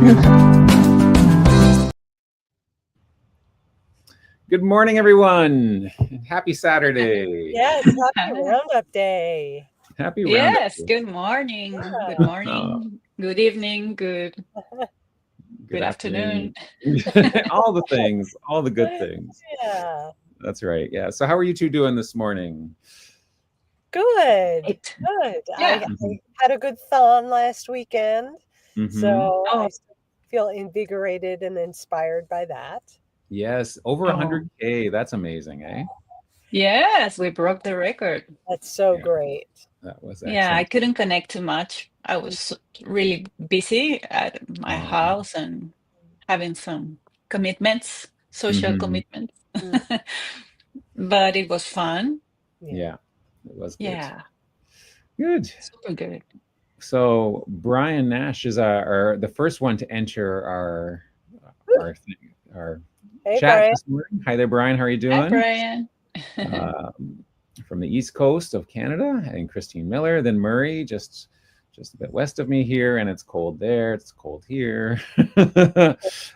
Good morning, everyone. Happy Saturday. Yes, happy Roundup Day. Happy Roundup. Yes, good morning. Good Yeah. morning. Good evening. Good afternoon. afternoon. All the things, all the good things. Yeah. That's right. Yeah. So how are you two doing this morning? Good. Right. Good. Yeah. I had a good thon last weekend, so Oh. I still feel invigorated and inspired by that. Yes, over Oh. 100K. That's amazing, eh? Yes, we broke the record. That's so Yeah. great. That was Yeah, I excellent. couldn't connect too much. I was really busy at my Oh, house and having some commitments, social mhm. commitments. Mm, But it was fun. Yeah. Yeah, it was good. Yeah, Good. super good. So Brian Nash is the first one to enter our thing, our Hey, chat Brian. this morning. Hi there, Brian. How are you Hi, doing? Brian. From the east coast of Canada, and Christine Miller, then Murray, just a bit west of me here, and it's cold there. It's cold here.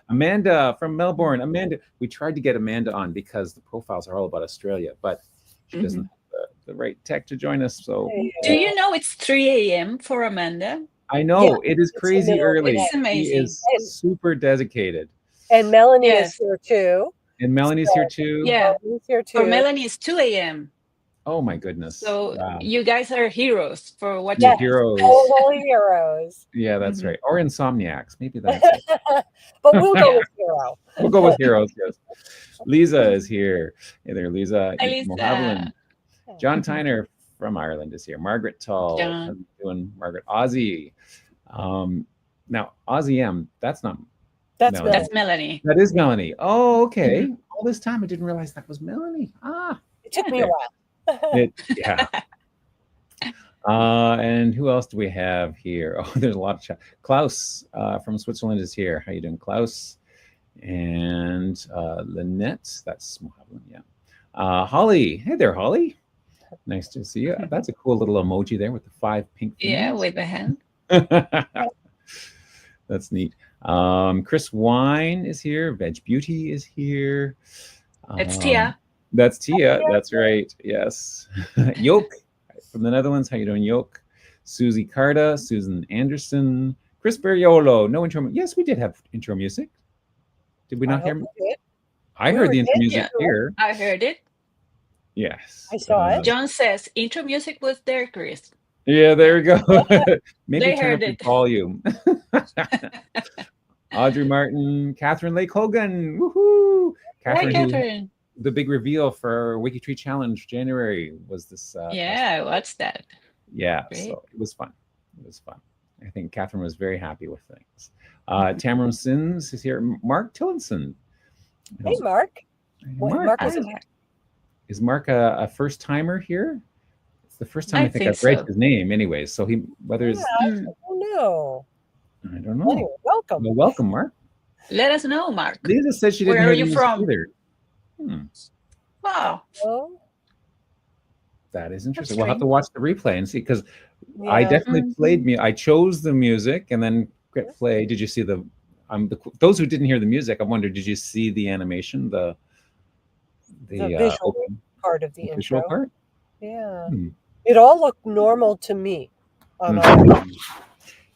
Amanda from Melbourne. Amanda, we tried to get Amanda on because the profiles are all about Australia, but she doesn't Mhm. have the right tech to join us. So Do you know it's 3 a.m. for Amanda? I Yeah, know it is it's the crazy middle of the early. It's day. She amazing. is super dedicated, And Melanie is Yes. here too. and Melanie's here too. Yeah. Melanie's here For too. Melanie, it's 2 a.m. Oh my goodness! So Wow, you guys are heroes for you're watching Yes, us. heroes. total heroes. Yeah, that's Mhm. right. Or insomniacs. Maybe that's it. But we'll go Yeah. with hero. We'll go with heroes. Yes. Lisa is here. Hey there, Lisa. Hi, Lisa. Mohaveland. John Tyner from Ireland is here. Margaret Tull. How's John. it doing, Margaret? Ozzy. Now, Ozzy M. That's not That's Melanie. That's Melanie. That is Melanie. Oh, okay. Mhm. All this time I didn't realize that was Melanie. Ah, It took Yeah. me a while. yeah. And who else do we have here? Oh, there's a lot of chat. Klaus from Switzerland is here. How you doing, Klaus? And Lynette, that's Mohamed, yeah. Holly, hey there, Holly. Nice to see you. That's a cool little emoji there with the 5 pink Yeah, fingers. with the hand. That's neat. Chris Wine is here. Veg Beauty is here. It's Tia. That's Tia. That's right. Yes. Yoke from the Netherlands. How you doing, Yoke? Susie Carta, Susan Anderson, Chris Bariolo. No intro. Yes, we did have intro music. Did we I not hope hear? we did. I We heard were the intro dancing music Yeah. to it. here. I heard it. Yes. I saw it. John says intro music was there, Chris. Yeah, there we go. Maybe They turn up heard the it. volume. Audrey Martin, Catherine Lake Hogan. Woohoo! Hi, Catherine, who Catherine. the big reveal for WikiTree Challenge January was this Yeah, what's that? yeah, Great. so it was fun. It was fun. I think Catherine was very happy with things. Mhm. Tamara Sims is here. Mark Tillinson. Hey, Mark. Mark Hi, was Mark. Is Mark a first timer here? It's the first time I I think think I've read so. his name anyways. So he whether Yeah, it's Mm. I don't know. I don't know. Anyway, welcome. Well, welcome, Mark. Let us know, Mark. Lisa said she didn't Where hear are the you music from? either. Wow, Oh, That is that's interesting. We'll have to strange. watch the replay and see because I yeah. definitely played me. I chose the music and then click play. Did you see those who didn't hear the music? I wonder, did you see the animation, The the visual open part of the visual intro. part? Yeah. Hmm. It all looked normal to me on our. Mhm.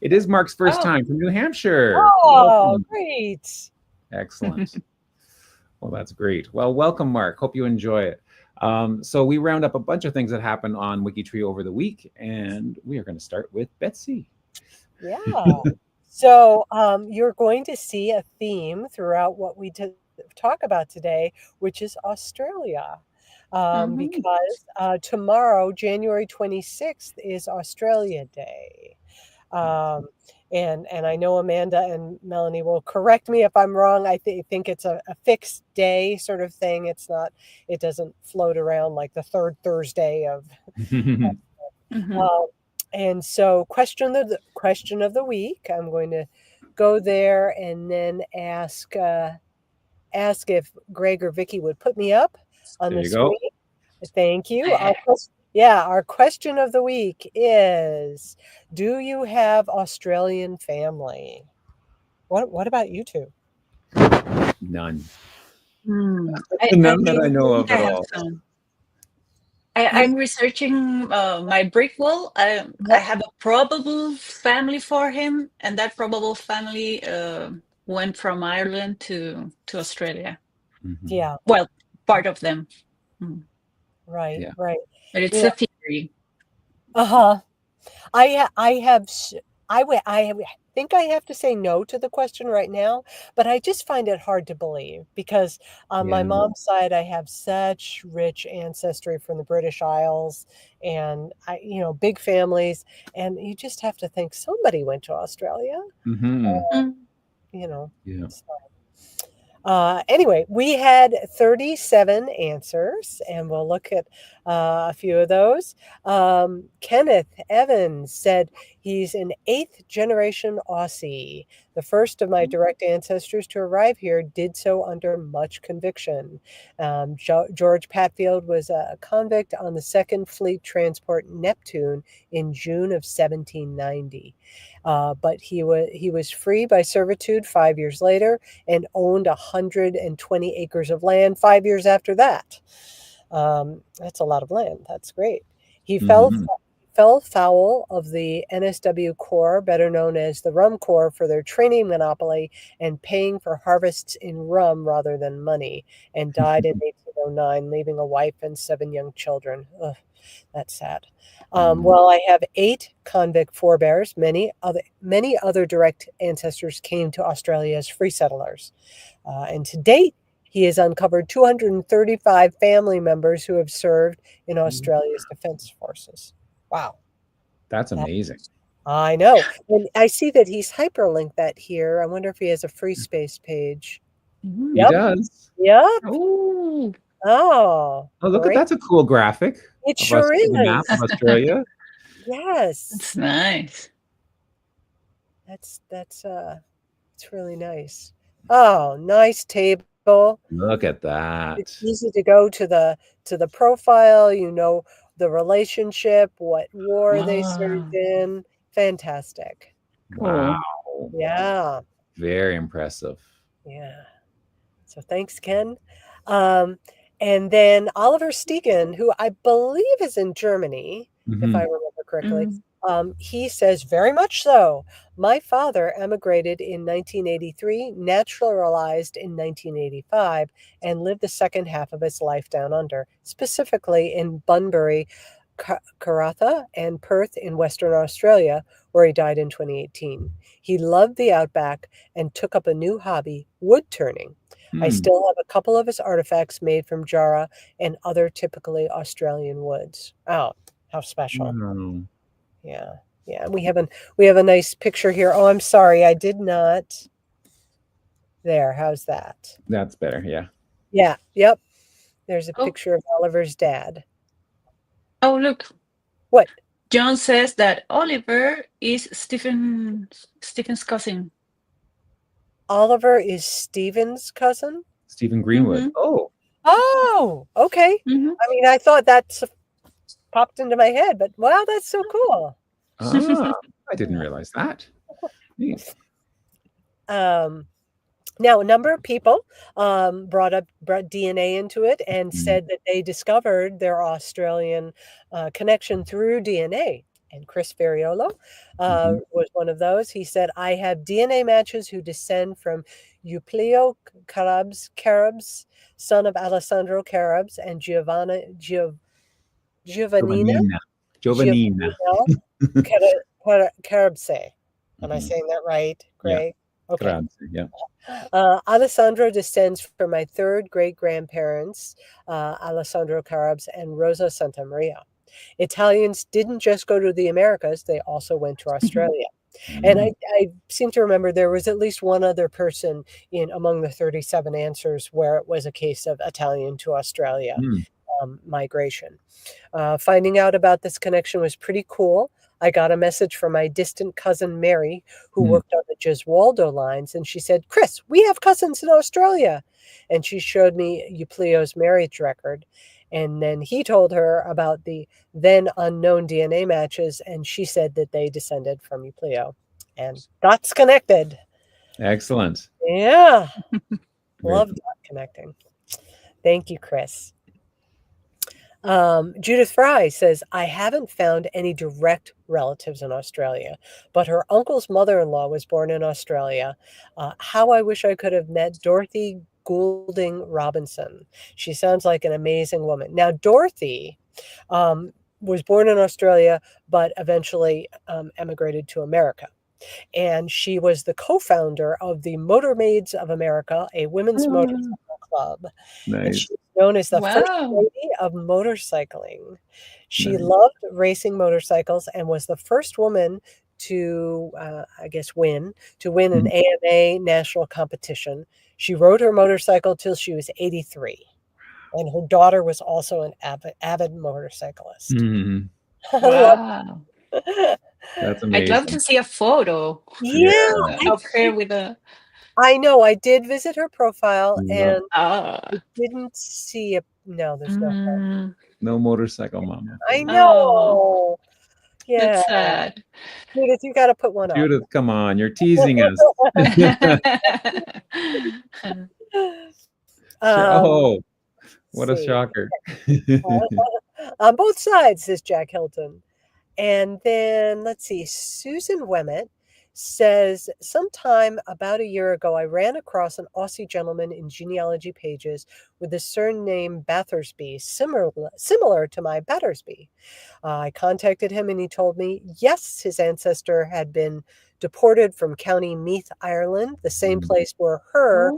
It is Mark's first Oh. time from New Hampshire. Oh, Welcome. great. Excellent. Well, that's great. Well, welcome, Mark. Hope you enjoy it. So we round up a bunch of things that happened on WikiTree over the week, and we are going to start with Betsy. Yeah. So you're going to see a theme throughout what we talk about today, which is Australia. Mhm. Because tomorrow, January 26th, is Australia Day. And I know Amanda and Melanie will correct me if I'm wrong. I think it's a fixed day sort of thing. It doesn't float around like the third Thursday of. Mhm. And so, question of the week. I'm going to go there and then ask if Greg or Vicki would put me up on There the you go. screen. Thank you. Yeah. Our question of the week is: do you have Australian family? What about you two? None. I None that I know think of I at have all. some. I'm researching my brick wall. I have a probable family for him, and that probable family went from Ireland to Australia. Mhm. Yeah, Well, part of them. Mm. right, Yeah. right. But it's Yeah. a theory. Uh-huh. I think I have to say no to the question right now, but I just find it hard to believe because on my Yeah. mom's side, I have such rich ancestry from the British Isles and big families, and you just have to think somebody went to Australia, Mhm. you know. Yeah. Anyway, we had 37 answers, and we'll look at a few of those. Kenneth Evans said he's an 8th generation Aussie. The first of my direct ancestors to arrive here did so under much conviction. George Patfield was a convict on the 2nd Fleet transport Neptune in June of 1790. But he was free by servitude 5 years later and owned 120 acres of land 5 years after that. That's a lot of land. That's great. He fell foul of the NSW Corps, better known as the Rum Corps, for their training monopoly and paying for harvests in rum rather than money, and died in 1809, leaving a wife and 7 young children. Ugh, that's sad. Well, I have 8 convict forebears. Many other direct ancestors came to Australia as free settlers. And to date, he has uncovered 235 family members who have served in Australia's defense forces. Wow. That's amazing. I know. And I see that he's hyperlinked that here. I wonder if he has a free space page. He does. Yep. Oh, Oh, Look at great. that's a cool graphic. It of sure the map is. of Australia. Yes. that's nice. It's really nice. Oh, nice table. Look at that. It's easy to go to the profile, the relationship, what war they served in. Fantastic. Wow. Yeah. Very impressive. Yeah. So thanks, Ken. And then Oliver Stegen, who I believe is in Germany, if I remember correctly, he says, very much so. My father emigrated in 1983, naturalized in 1985, and lived the second half of his life down under, specifically in Bunbury, Karratha, and Perth in Western Australia, where he died in 2018. He loved the outback and took up a new hobby, wood turning. I still have a couple of his artifacts made from Jarrah and other typically Australian woods. Oh, how special. Yeah. Yeah. And we have a nice picture here. Oh, I'm sorry. I did not. There. How's that? That's better. Yeah. Yeah. Yep. There's a picture of Oliver's dad. Oh, look. What? John says that Oliver is Stephen's cousin. Oliver is Stephen's cousin? Stephen Greenwood. Oh. Oh, okay. I mean, I thought that popped into my head, but wow, that's so cool. I didn't realize that. Neat. Now, a number of people brought DNA into it and said that they discovered their Australian connection through DNA. And Chris Ferriolo was one of those. He said, I have DNA matches who descend from Euplio Carabs, son of Alessandro Carabs, and Giovannina Carabse. Am I saying that right, Greg? Yeah. Okay. Yeah. Alessandro descends from my third great-grandparents, Alessandro Carabs and Rosa Santa Maria. Italians didn't just go to the Americas, they also went to Australia. And I seem to remember there was at least one other person among the 37 answers where it was a case of Italian to Australia migration. Finding out about this connection was pretty cool. I got a message from my distant cousin Mary, who worked on the Gesualdo lines, and she said, Chris, we have cousins in Australia. And she showed me Euplio's marriage record. And then he told her about the then unknown DNA matches, and she said that they descended from Euplio. And that's connected. Excellent. Yeah. Very Love dot connecting. Thank you, Chris. Judith Fry says, I haven't found any direct relatives in Australia, but her uncle's mother-in-law was born in Australia. How I wish I could have met Dorothy Goulding Robinson. She sounds like an amazing woman. Now, Dorothy was born in Australia, but eventually emigrated to America. And she was the co-founder of the Motor Maids of America, a women's motorcycle club. And nice. she's known as the first Wow. lady of motorcycling. She Nice. loved racing motorcycles and was the first woman to, I guess, win an AMA national competition. She rode her motorcycle till she was 83. And her daughter was also an avid motorcyclist. Mhm. Wow. That's I'd love amazing. to see a photo Yeah, of her with a. I know. I did visit her profile, Yeah. and Ah. I didn't see a. No, there's no. Mm, No motorcycle mama. I oh, know. Yeah, that's sad. Judith, you got to put one up. Judith, come on, you're teasing us. Oh, what a see. shocker. On both sides, says Jack Hilton. And then let's see, Susan Wemmett says, sometime about a year ago, I ran across an Aussie gentleman in genealogy pages with the surname Battersby, similar to my Battersby. I contacted him and he told me, yes, his ancestor had been deported from County Meath, Ireland, the same place where her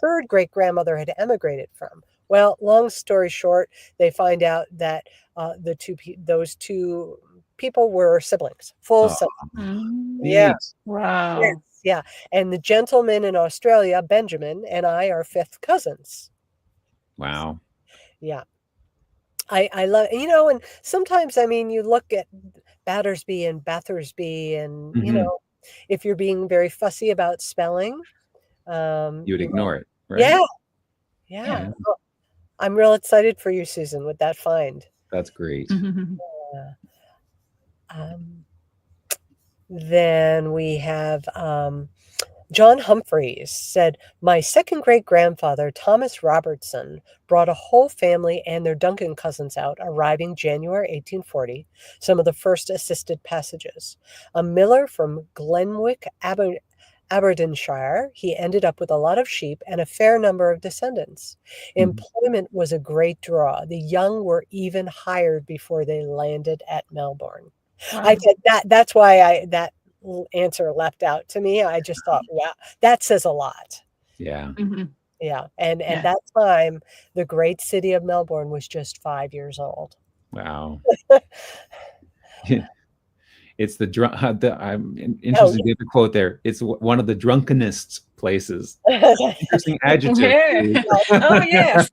third great-grandmother had emigrated from. Well, long story short, they find out that those two people were siblings, full siblings. Yeah. Neat. Wow. Yes, yeah. And the gentleman in Australia, Benjamin, and I are fifth cousins. Wow. Yeah. I love, and sometimes, I mean, you look at Battersby and Bathersby and, if you're being very fussy about spelling, You would ignore it, right? Yeah. Yeah. Oh, I'm real excited for you, Susan, with that find. That's great. Then we have John Humphreys said, my second great-grandfather, Thomas Robertson, brought a whole family and their Duncan cousins out, arriving January 1840, some of the first assisted passages. A miller from Glenwick, Aberdeenshire, he ended up with a lot of sheep and a fair number of descendants. Employment was a great draw. The young were even hired before they landed at Melbourne. Wow. I said that's why that answer leapt out to me. I just thought, wow, that says a lot. Yeah. Yeah. And that time, the great city of Melbourne was just 5 years old. Wow. It's I'm interested to get the quote there. It's one of the drunkenest places. Interesting adjective. Oh, yes.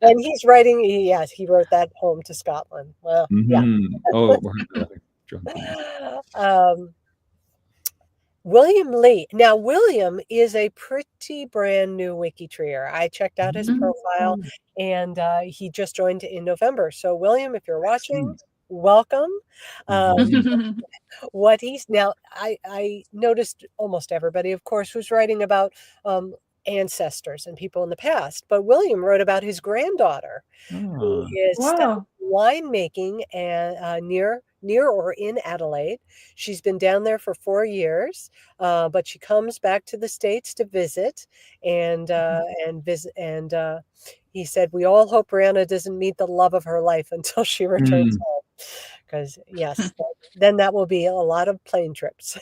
and he's writing, he wrote that home to Scotland. Well, yeah. Oh, William Lee. Now, William is a pretty brand new WikiTreeer. I checked out his profile, and he just joined in November. So, William, if you're watching, welcome. What he's now, I noticed almost everybody, of course, was writing about ancestors and people in the past, but William wrote about his granddaughter, who is studying winemaking and near or in Adelaide. She's been down there for 4 years, but she comes back to the States to visit and visit. And he said, "We all hope Brianna doesn't meet the love of her life until she returns home." Because yes, then that will be a lot of plane trips.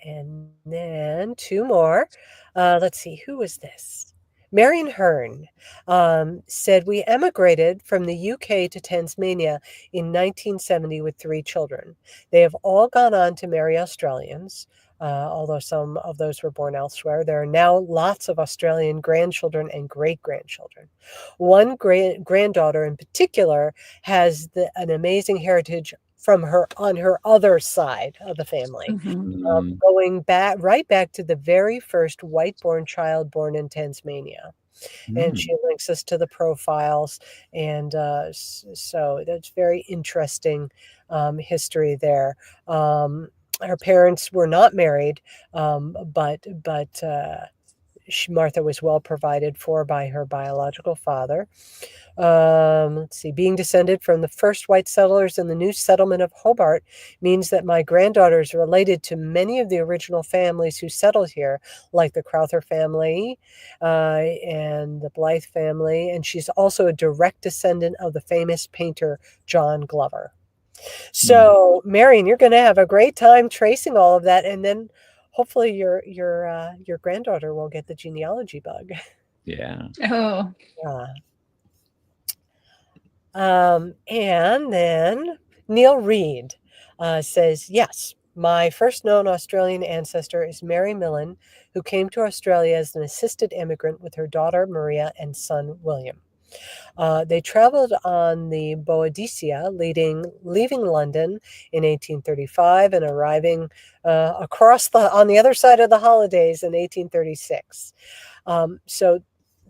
And then two more. Let's see, who was this? Marion Hearn said, we emigrated from the UK to Tasmania in 1970 with 3 children. They have all gone on to marry Australians, although some of those were born elsewhere. There are now lots of Australian grandchildren and great-grandchildren. One granddaughter in particular has an amazing heritage from her on her other side of the family, going right back to the very first white-born child born in Tasmania. and she links us to the profiles. And so that's very interesting history there. Her parents were not married, but Martha was well provided for by her biological father. Let's see, being descended from the first white settlers in the new settlement of Hobart means that my granddaughter is related to many of the original families who settled here, like the Crowther family and the Blythe family, and she's also a direct descendant of the famous painter John Glover. So, Marion, you're going to have a great time tracing all of that, and then hopefully your granddaughter will get the genealogy bug. Yeah. Oh. And then Neil Reed says, yes, my first known Australian ancestor is Mary Millen, who came to Australia as an assisted immigrant with her daughter Maria and son William. They traveled on the Boadicea, leaving London in 1835 and arriving on the other side of the holidays in 1836. So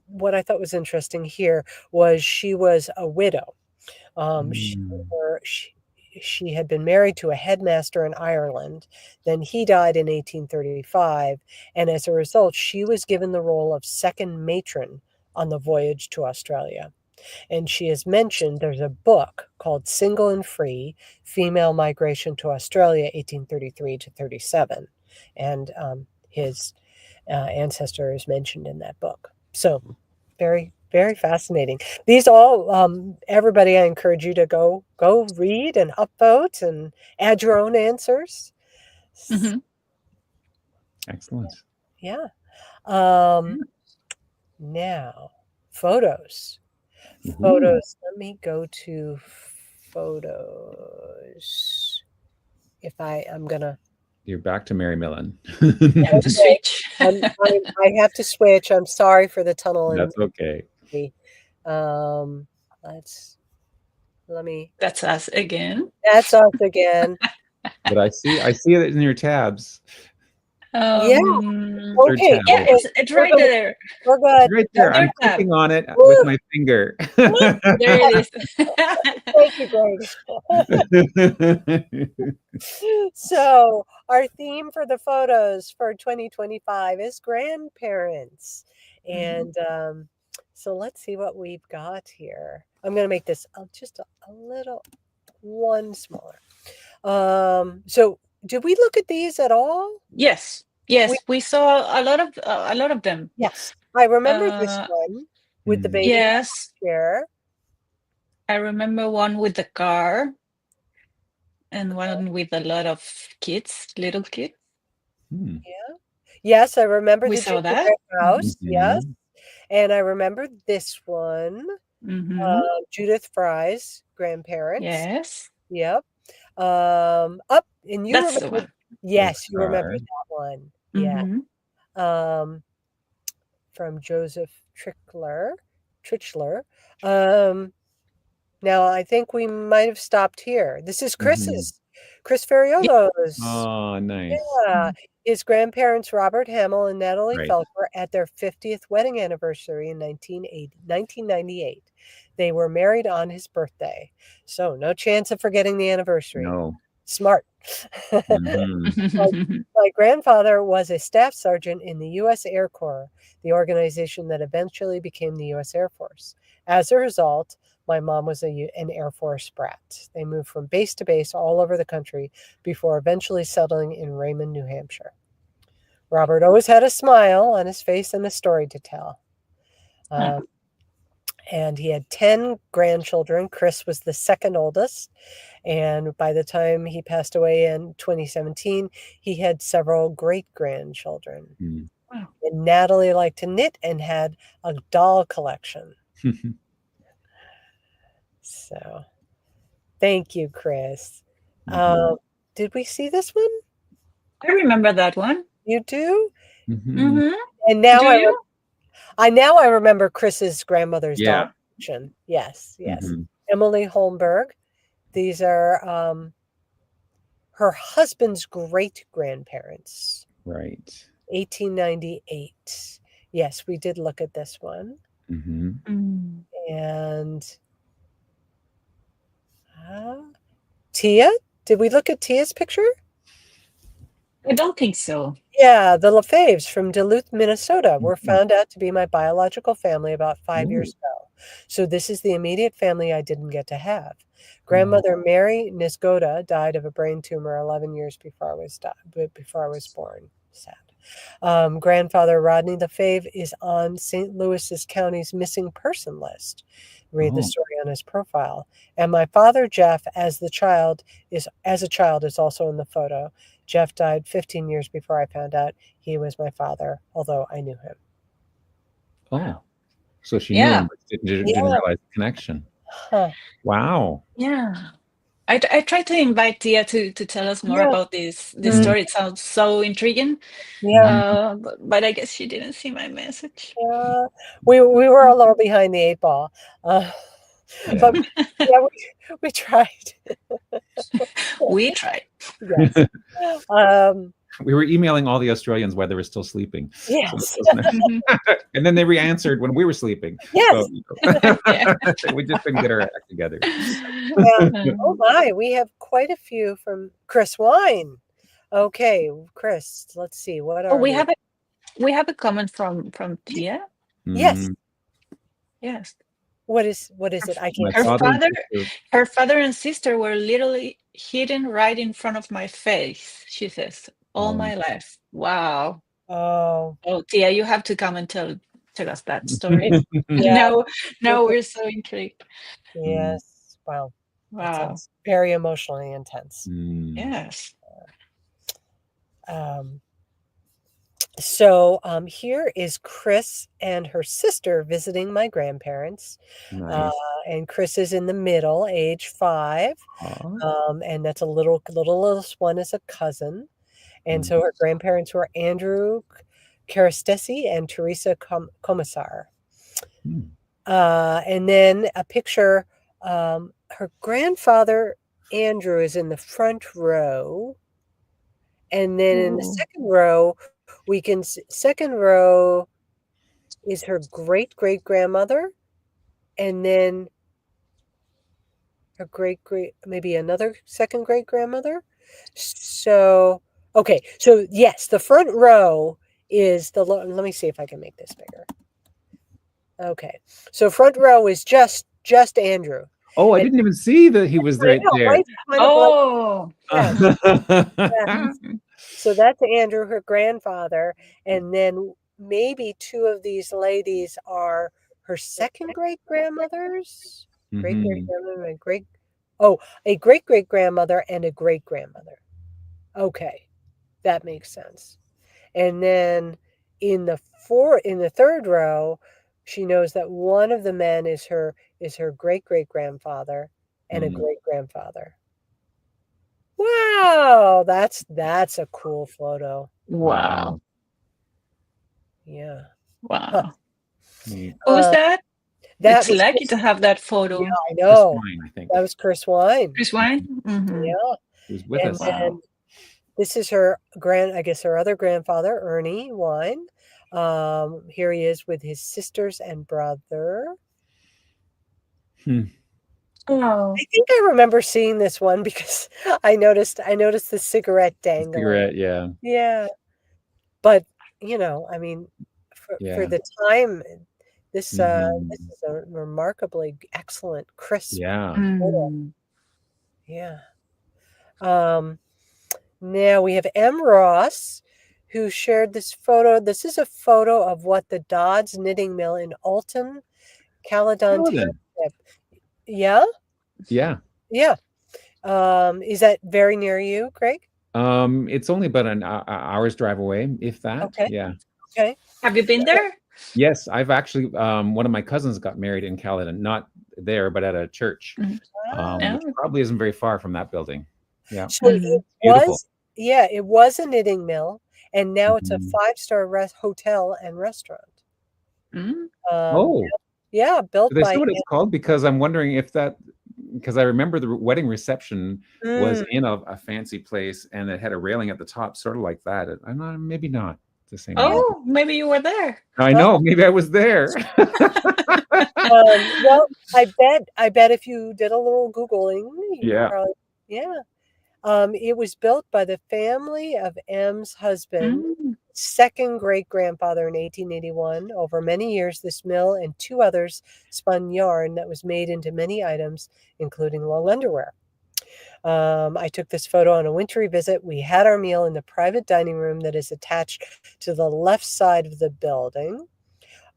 what I thought was interesting here was she was a widow. She had been married to a headmaster in Ireland. Then he died in 1835, and as a result, she was given the role of second matron on the voyage to Australia. And she has mentioned there's a book called Single and Free, Female Migration to Australia, 1833 to 37. And his ancestor is mentioned in that book. So very, very fascinating. These all, everybody, I encourage you to go read and upvote and add your own answers. Mm-hmm. Excellent. Yeah. Now, photos. Photos. Let me go to photos. If I'm going to. You're back to Mary Millen. You have to switch. I have to switch. I'm sorry for the tunnel. That's okay. That's us again. That's us again. But I see it in your tabs. Yeah. Okay. Tab. Yeah, it's right there. We're good. It's right there. I'm clicking on it with my finger. There it is. Thank you, Greg. So our theme for the photos for 2025 is grandparents. And so let's see what we've got here. I'm going to make this just a little one smaller. So did we look at these at all? Yes. We saw a lot of them. Yes, I remember this one with the baby chair. I remember one with the car, and one with a lot of little kids. Yeah. Yes, I remember we saw that house. Yes, and I remember this one. Judith Fry's grandparents. Yes. Yep. And you That's remember? The one. Yes, you remember that one. Yeah. From Joseph Trichler. Now I think we might have stopped here. This is Chris Ferriolo's. Oh, nice. Yeah. His grandparents, Robert Hamill and Natalie Felker, at their 50th wedding anniversary in 1998. They were married on his birthday. So no chance of forgetting the anniversary. No. Smart. My grandfather was a staff sergeant in the U.S. Air Corps, the organization that eventually became the U.S. Air Force. As a result, my mom was an Air Force brat. They moved from base to base all over the country before eventually settling in Raymond, New Hampshire. Robert always had a smile on his face and a story to tell. And he had 10 grandchildren. Chris was the second oldest. And by the time he passed away in 2017, he had several great-grandchildren. Wow. And Natalie liked to knit and had a doll collection. So, thank you, Chris. Did we see this one? I remember that one. You do? Mm-hmm. And now I remember Chris's grandmother's doll collection. Yes. Emily Holmberg. These are her husband's great-grandparents. Right. 1898. Yes, we did look at this one. Mm-hmm. Mm. And Tia? Did we look at Tia's picture? I don't think so. Yeah, the LaFaves from Duluth, Minnesota were found out to be my biological family about 5 years ago. So this is the immediate family I didn't get to have. Grandmother Mary Nisgoda died of a brain tumor 11 years before I was born. Sad. Grandfather Rodney LaFave is on St. Louis County's missing person list. Read the story on his profile. And my father Jeff, as a child, is also in the photo. Jeff died 15 years before I found out he was my father, although I knew him. Oh, so she knew him, but didn't realize the connection. Huh. Wow. Yeah. I tried to invite Tia to tell us more about this story. It sounds so intriguing. Yeah. But I guess she didn't see my message. Yeah. We were a little behind the 8 ball. But yeah, we tried. We tried. Yes. We were emailing all the Australians while they were still sleeping. Yes. And then they re-answered when we were sleeping. Yes. So, we just couldn't get our act together. Yeah. Oh my, we have quite a few from Chris Wine. Okay, Chris, let's see. What are we have a comment from Tia? Yes. Yes. What is it? I can't. Her father and sister were literally hidden right in front of my face, she says, all my life. Wow. Oh, Tia, you have to come and tell us that story. Now we're so intrigued. Yes. Wow. Wow. Sounds very emotionally intense. Yes. So here is Chris and her sister visiting my grandparents. Nice. And Chris is in the middle, age 5. And that's a little one is a cousin. And so her grandparents were Andrew Karastesi and Teresa Commissar. And then a picture, her grandfather, Andrew, is in the front row. And then in the second row, second row is her great-great-grandmother. And then her maybe another second great-grandmother. So, okay. So yes, the front row is let me see if I can make this bigger. Okay. So front row is just Andrew. Oh, I didn't even see that he was right there. Right? Oh. Yes. So that's Andrew, her grandfather. And then maybe 2 of these ladies are her second great-grandmothers. Great-great-grandmother and a great-great-grandmother and a great-grandmother. Okay. That makes sense. And then in the third row, she knows that one of the men is her great-great-grandfather and a great-grandfather. Wow, that's a cool photo. Wow. Yeah. Wow. Who's that? It's lucky to have that photo. Yeah, I know. Chris Wine, I think. That was Chris Wine. Chris Wine? Yeah. He was with us. And this is her her other grandfather, Ernie Wine. Here he is with his sisters and brother. Oh. I think I remember seeing this one because I noticed the cigarette dangling. Cigarette, yeah. Yeah. But, I mean, for the time, this is a remarkably excellent, crisp photo. Yeah. Now we have M. Ross, who shared this photo. This is a photo of what the Dodds Knitting Mill in Alton, Caledon Township. Yeah? Yeah. Yeah. Is that very near you, Greg? It's only about an hour's drive away, if that. Okay. Yeah. Okay. Have you been there? Yes, I've actually, one of my cousins got married in Caledon, not there, but at a church, which probably isn't very far from that building. Yeah. So it was a knitting mill, and now it's a 5-star hotel and restaurant. Yeah, built Did they by say what it's called? Because I'm wondering if because I remember the wedding reception was in a fancy place, and it had a railing at the top, sort of like that. I'm not, maybe not. the same. Oh, maybe you were there. I know. Maybe I was there. Well, I bet if you did a little Googling, you could probably, it was built by the family of M's husband, second great-grandfather in 1881. Over many years, this mill and 2 others spun yarn that was made into many items, including long underwear. I took this photo on a wintry visit. We had our meal in the private dining room that is attached to the left side of the building,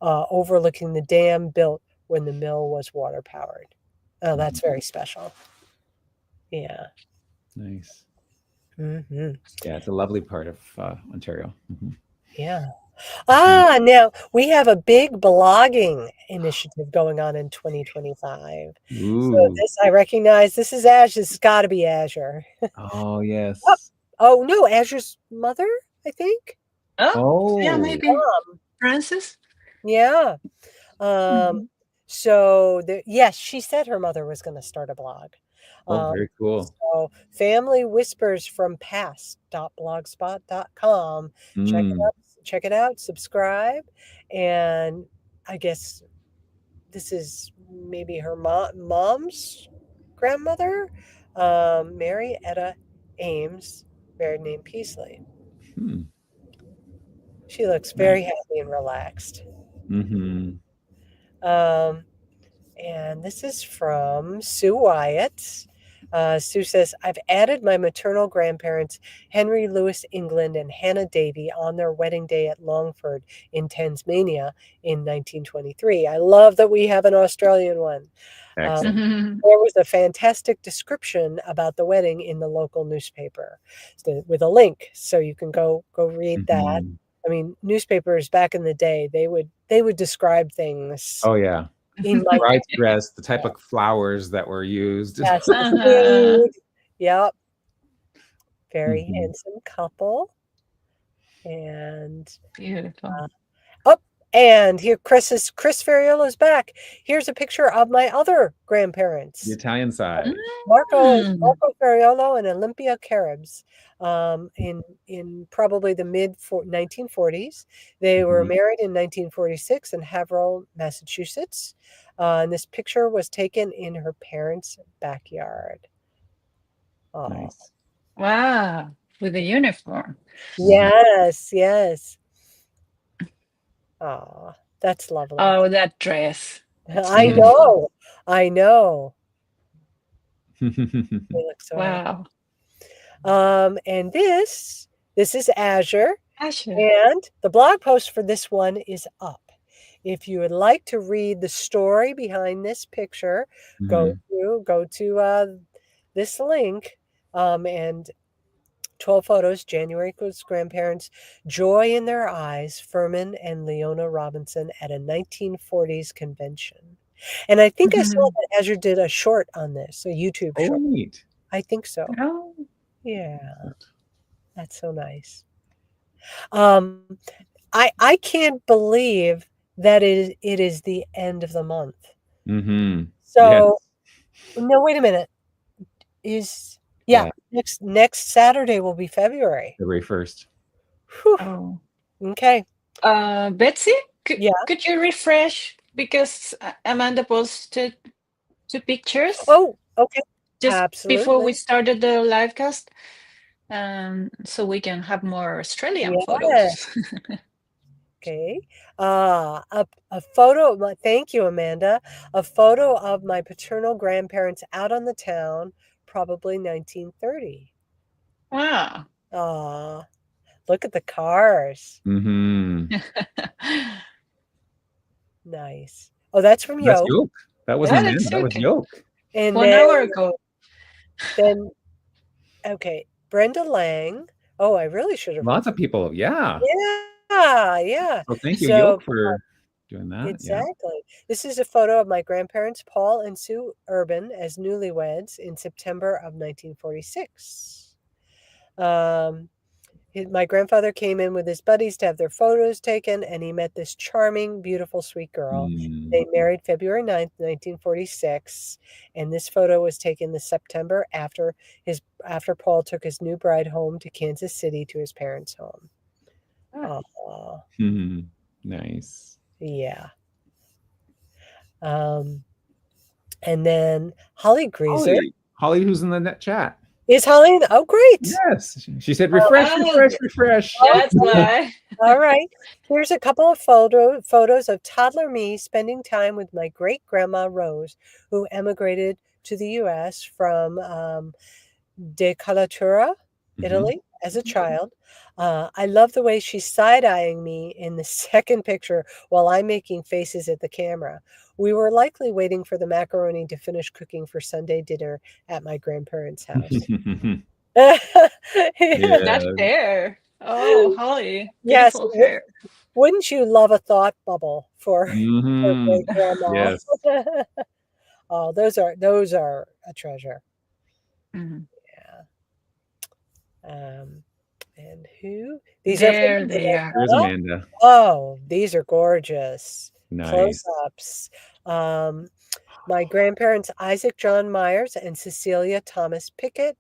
overlooking the dam built when the mill was water-powered. Oh, that's very special. Yeah. Nice. Mm-hmm. Yeah, it's a lovely part of Ontario. Yeah. Now we have a big blogging initiative going on in 2025. So this, I recognize this is Azure. This has got to be Azure. Oh, yes. Oh, no, Azure's mother, I think. Oh, yeah, maybe. Francis? Yeah. So, yes, she said her mother was going to start a blog. Oh, very cool. So, Family Whispers from Past.blogspot.com. Check it out, subscribe. And I guess this is maybe her mom's grandmother, Mary Etta Ames, married name Peasley. She looks very happy and relaxed. And this is from Sue Wyatt. Sue says, I've added my maternal grandparents, Henry Louis England and Hannah Davy, on their wedding day at Longford in Tasmania in 1923. I love that we have an Australian one. Excellent. There was a fantastic description about the wedding in the local newspaper with a link, so you can go read that. I mean, newspapers back in the day, they would describe things. Oh, yeah. In my bride's dress, the type of flowers that were used. Yes. Yep. Very handsome couple. And beautiful. And here Chris Ferriolo's back. Here's a picture of my other grandparents. The Italian side. Marco Ferriolo and Olympia Caribs. In probably the mid 1940s. They were married in 1946 in Haverhill, Massachusetts. And this picture was taken in her parents' backyard. Oh. Nice. Wow, with a uniform. Yes. Oh, that's lovely. Oh, that dress. I know. They look so wow. Happy. And this is Azure. And the blog post for this one is up. If you would like to read the story behind this picture, go to this link, and 12 photos, January Good's grandparents, joy in their eyes, Furman and Leona Robinson at a 1940s convention. And I think I saw that Azure did a short on this, a YouTube short. Neat. I think so. Oh. Yeah. That's so nice. I can't believe that it is the end of the month. So, no, wait a minute. Next Saturday will be February. February 1st. Oh. Okay. Betsy, could you refresh, because Amanda posted 2 pictures. Oh, okay. Just absolutely. Before we started the live cast, so we can have more Australian photos. Okay. A photo. Thank you, Amanda. A photo of my paternal grandparents out on the town, probably 1930. Wow. Look at the cars. Nice. Oh, that's from Yoke. Yoke. That wasn't Amanda. That was Yoke. And 1 hour ago. Then, okay, Brenda Lang. Oh, I really should have. Lots of people. Yeah. So thank you, Yoke, for doing that. Exactly. This is a photo of my grandparents, Paul and Sue Urban, as newlyweds in September of 1946. My grandfather came in with his buddies to have their photos taken, and he met this charming, beautiful, sweet girl. They married February 9th, 1946, and this photo was taken this September after Paul took his new bride home to Kansas City to his parents' home. Aw, Nice. yeah. And then Holly Greaser. Holly, who's in the net chat. Is Holly? Oh, great. Yes. She said, refresh, refresh, refresh. That's why. All right. Here's a couple of photos of toddler me spending time with my great grandma Rose, who emigrated to the U.S. from De Calatura, Italy, as a child. I love the way she's side-eyeing me in the second picture while I'm making faces at the camera. We were likely waiting for the macaroni to finish cooking for Sunday dinner at my grandparents' house. Yeah. That hair. Oh, Holly. Yes. Beautiful hair. Wouldn't you love a thought bubble for great grandma? Yes. Oh, those are a treasure. Mhm. Yeah. And who? These There are they are. There's Amanda. Oh, these are gorgeous. Nice. Close-ups. My grandparents, Isaac John Myers and Cecilia Thomas Pickett.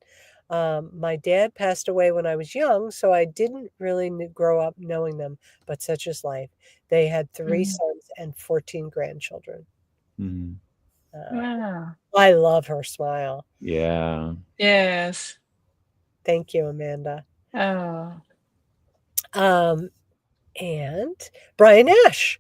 My dad passed away when I was young, so I didn't really grow up knowing them, but such is life. They had 3 sons and 14 grandchildren. Wow. I love her smile. Yeah. Yes. Thank you, Amanda. Oh. And Brian Ash.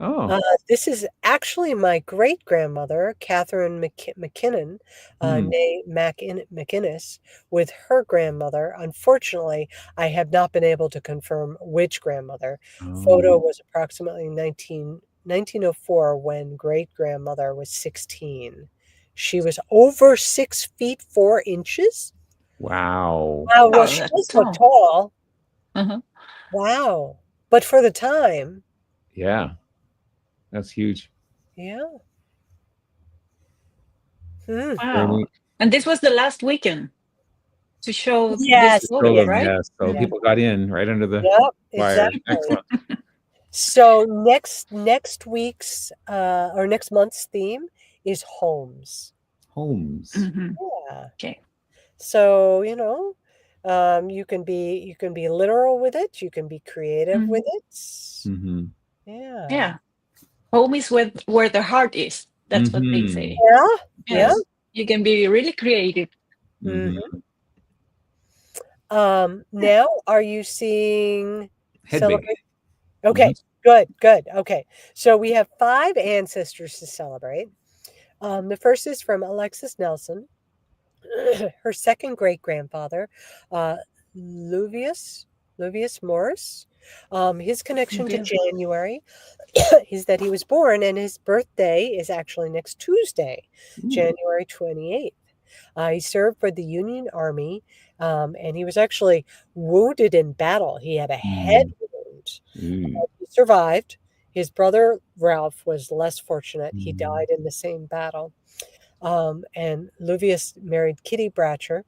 Oh. This is actually my great-grandmother, Catherine McKinnon, née McInnes, with her grandmother. Unfortunately, I have not been able to confirm which grandmother. Photo was approximately 1904 when great-grandmother was 16. She was over 6 feet 4 inches. Wow. Wow, well, Oh, she that's does look tall. tall. Wow. But for the time, Yeah. That's huge. yeah. Wow. And this was the last weekend to show Yes. this photo, right? Yes. So people got in right under the wire. Exactly. Excellent. So next week's or next month's theme is homes. Homes. Yeah. Okay. So, you can be literal with it, you can be creative with it. Yeah. Yeah. Home is where the heart is. That's what they say. Yeah. Yes. You can be really creative. Now are you seeing Celebrate? Okay, good. Okay. So we have 5 ancestors to celebrate. The first is from Alexis Nelson, her second great-grandfather, Luvius Morris. His connection to January is that he was born and his birthday is actually next Tuesday, January 28th. He served for the Union Army, and he was actually wounded in battle. He had a head wound. He survived. His brother Ralph was less fortunate. He died in the same battle. And Luvius married Kitty Bratcher.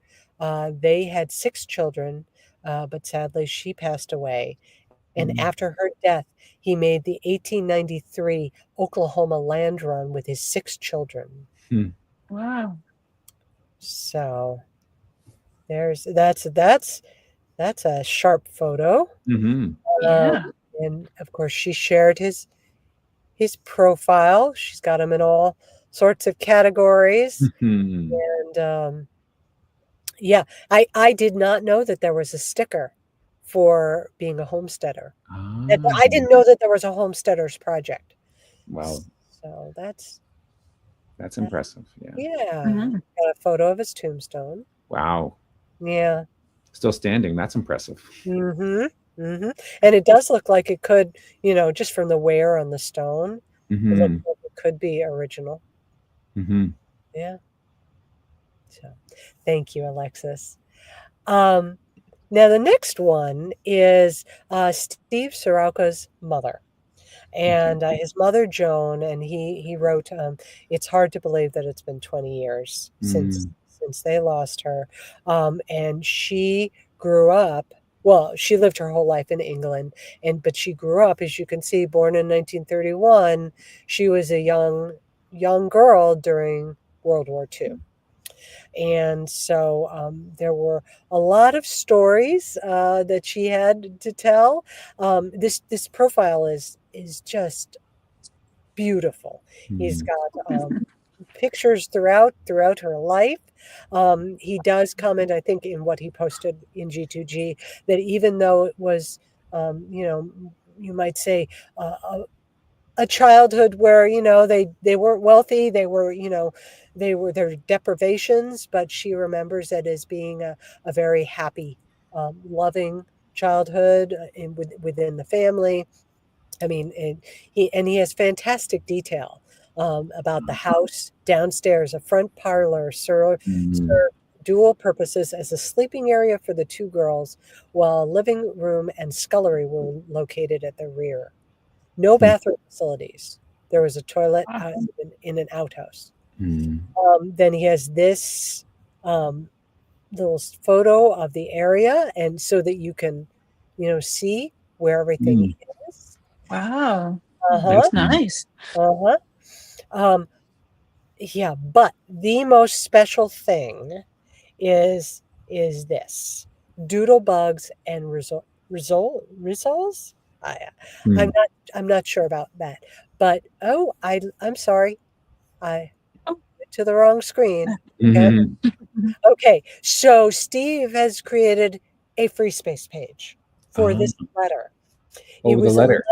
They had 6 children, but sadly she passed away. And after her death, he made the 1893 Oklahoma land run with his 6 children. Wow. So that's a sharp photo. Yeah. And of course, she shared his profile. She's got him in all sorts of categories. And yeah, I did not know that there was a sticker for being a homesteader. I didn't know that there was a homesteaders project. Wow. So that's impressive. Yeah. Yeah. Got a photo of his tombstone. Wow. Yeah. Still standing. That's impressive. And it does look like it could, just from the wear on the stone, it looks like it could be original. Yeah. So thank you, Alexis. Now the next one is Steve Sorowka's mother. And his mother, Joan, and he wrote, it's hard to believe that it's been 20 years since they lost her. And she grew up, well, she lived her whole life in England, but she grew up, as you can see, born in 1931. She was a young girl during World War II. And so there were a lot of stories that she had to tell. This profile is just beautiful. He's got pictures throughout her life. He does comment, I think, in what he posted in G2G, that even though it was, you might say, a childhood where they weren't wealthy, they were their deprivations, but she remembers it as being a very happy, loving childhood within the family. I mean, he has fantastic detail about the house downstairs. A front parlor served dual purposes as a sleeping area for the two girls, while a living room and scullery were located at the rear. No bathroom facilities. There was a toilet in an outhouse. Then he has this little photo of the area, and so that you can, see where everything is. Wow, that's nice. Yeah, but the most special thing is this: doodle bugs and results. I'm not sure about that, but I'm sorry, I went to the wrong screen. Okay, so Steve has created a free space page for this letter. It was the letter.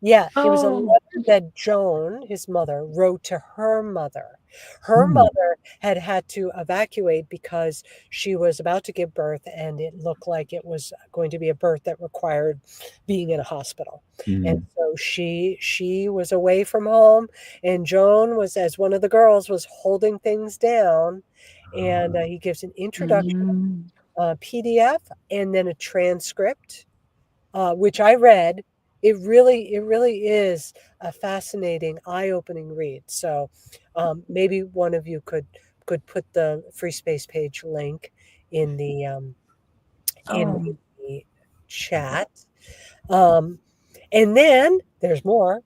It was a letter that Joan, his mother, wrote to her mother. Her mother had to evacuate because she was about to give birth, and it looked like it was going to be a birth that required being in a hospital. And so she was away from home, and Joan was, as one of the girls, was holding things down. And he gives an introduction, PDF, and then a transcript, which I read. It really is a fascinating, eye-opening read. So maybe one of you could put the free space page link in the chat. And then there's more.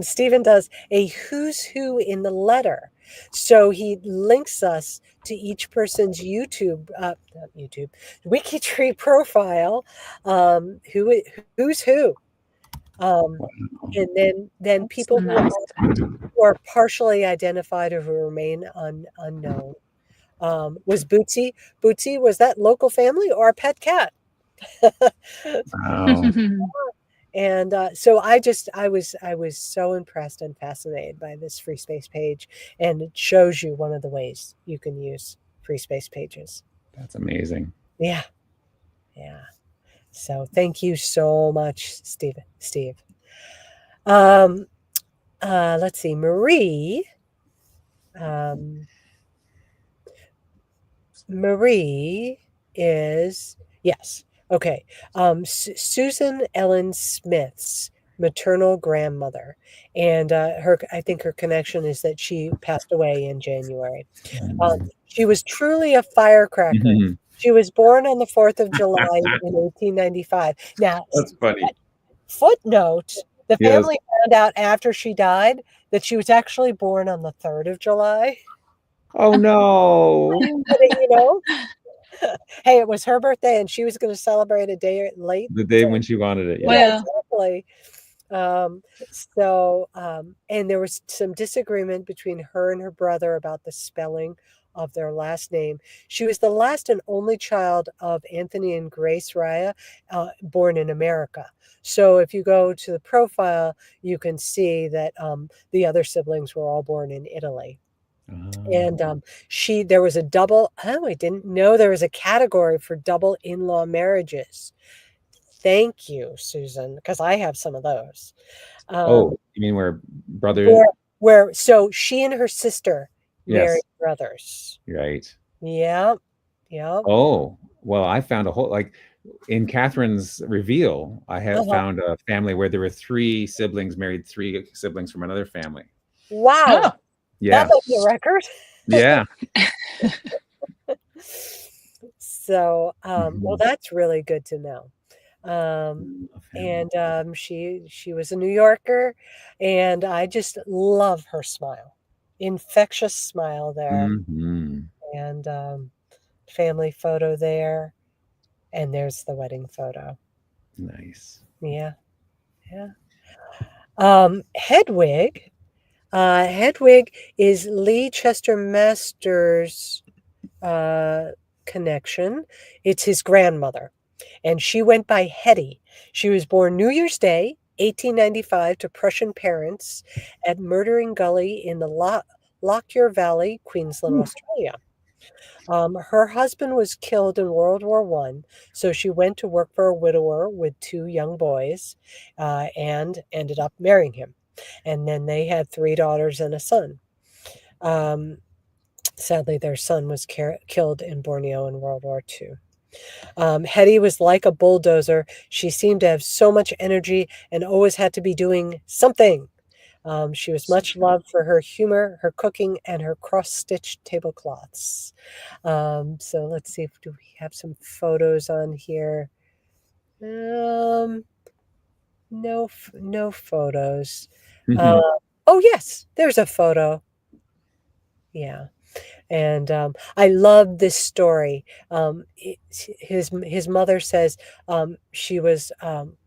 Stephen does a who's who in the letter. So he links us to each person's not YouTube, WikiTree profile, who's who. And then people who are partially identified or who remain unknown. Was Bootsy, was that local family or a pet cat? Wow. And so I was so impressed and fascinated by this free space page, and it shows you one of the ways you can use free space pages. That's amazing. Yeah. So thank you so much, Steve. Let's see, Marie. Marie is, yes. Okay. Susan Ellen Smith's maternal grandmother, and I think her connection is that she passed away in January. She was truly a firecracker. She was born on the 4th of July in 1895. Now, that's funny. Footnote: the family found out after she died that she was actually born on the 3rd of July. Oh no! Hey, it was her birthday, and she was going to celebrate a day late. The day when she wanted it. Yeah, exactly. And there was some disagreement between her and her brother about the spelling of their last name. She was the last and only child of Anthony and Grace Raya, born in America. So if you go to the profile, you can see that the other siblings were all born in Italy. And there was a double, I didn't know there was a category for double in-law marriages. Thank you, Susan, because I have some of those. You mean where brothers? So she and her sister married brothers. Right. Yeah. Oh, well, I found a whole, in Catherine's reveal, I had found a family where there were 3 siblings married 3 siblings from another family. Wow. Yeah. That might be a record. Yeah. So, well, that's really good to know. And she was a New Yorker, and I just love her smile. Infectious smile there. and family photo there. And there's the wedding photo. Nice. Yeah. Hedwig. Hedwig is Lee Chester Masters' connection. It's his grandmother. And she went by Hetty. She was born New Year's Day, 1895, to Prussian parents at Murdering Gully in the Lockyer Valley, Queensland, Australia. Her husband was killed in World War I, so she went to work for a widower with 2 young boys and ended up marrying him. And then they had 3 daughters and a son. Sadly, their son was killed in Borneo in World War II. Hetty was like a bulldozer. She seemed to have so much energy and always had to be doing something. She was much loved for her humor, her cooking, and her cross-stitched tablecloths. So let's see, do we have some photos on here? No photos. Oh, yes, there's a photo. Yeah. And I love this story. His mother says she was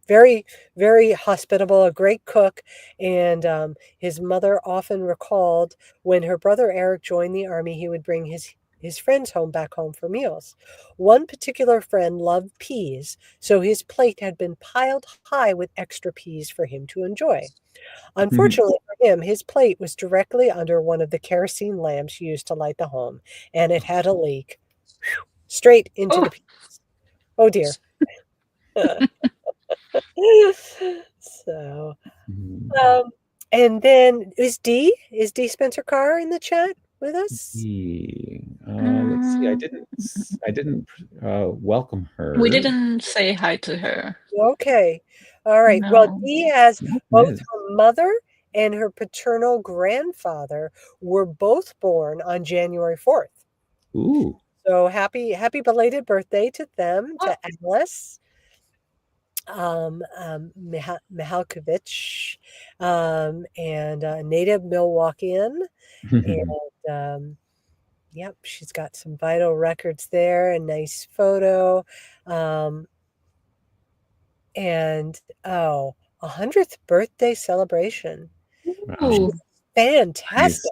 very, very hospitable, a great cook. And his mother often recalled when her brother Eric joined the army, he would bring his friends back home for meals. One particular friend loved peas, so his plate had been piled high with extra peas for him to enjoy. Unfortunately for him, his plate was directly under one of the kerosene lamps used to light the home, and it had a leak straight into the peas. Oh dear. So, and then is D Spencer Carr in the chat with us? Let's see. I didn't welcome her. We didn't say hi to her. Okay. All right. No. Well, Dee has both her mother and her paternal grandfather were both born on January 4th. Ooh. So happy belated birthday to them, to Alice Mihalkovich, and a native Milwaukeean. And yep, she's got some vital records there, a nice photo. And 100th birthday celebration. Ooh. Fantastic.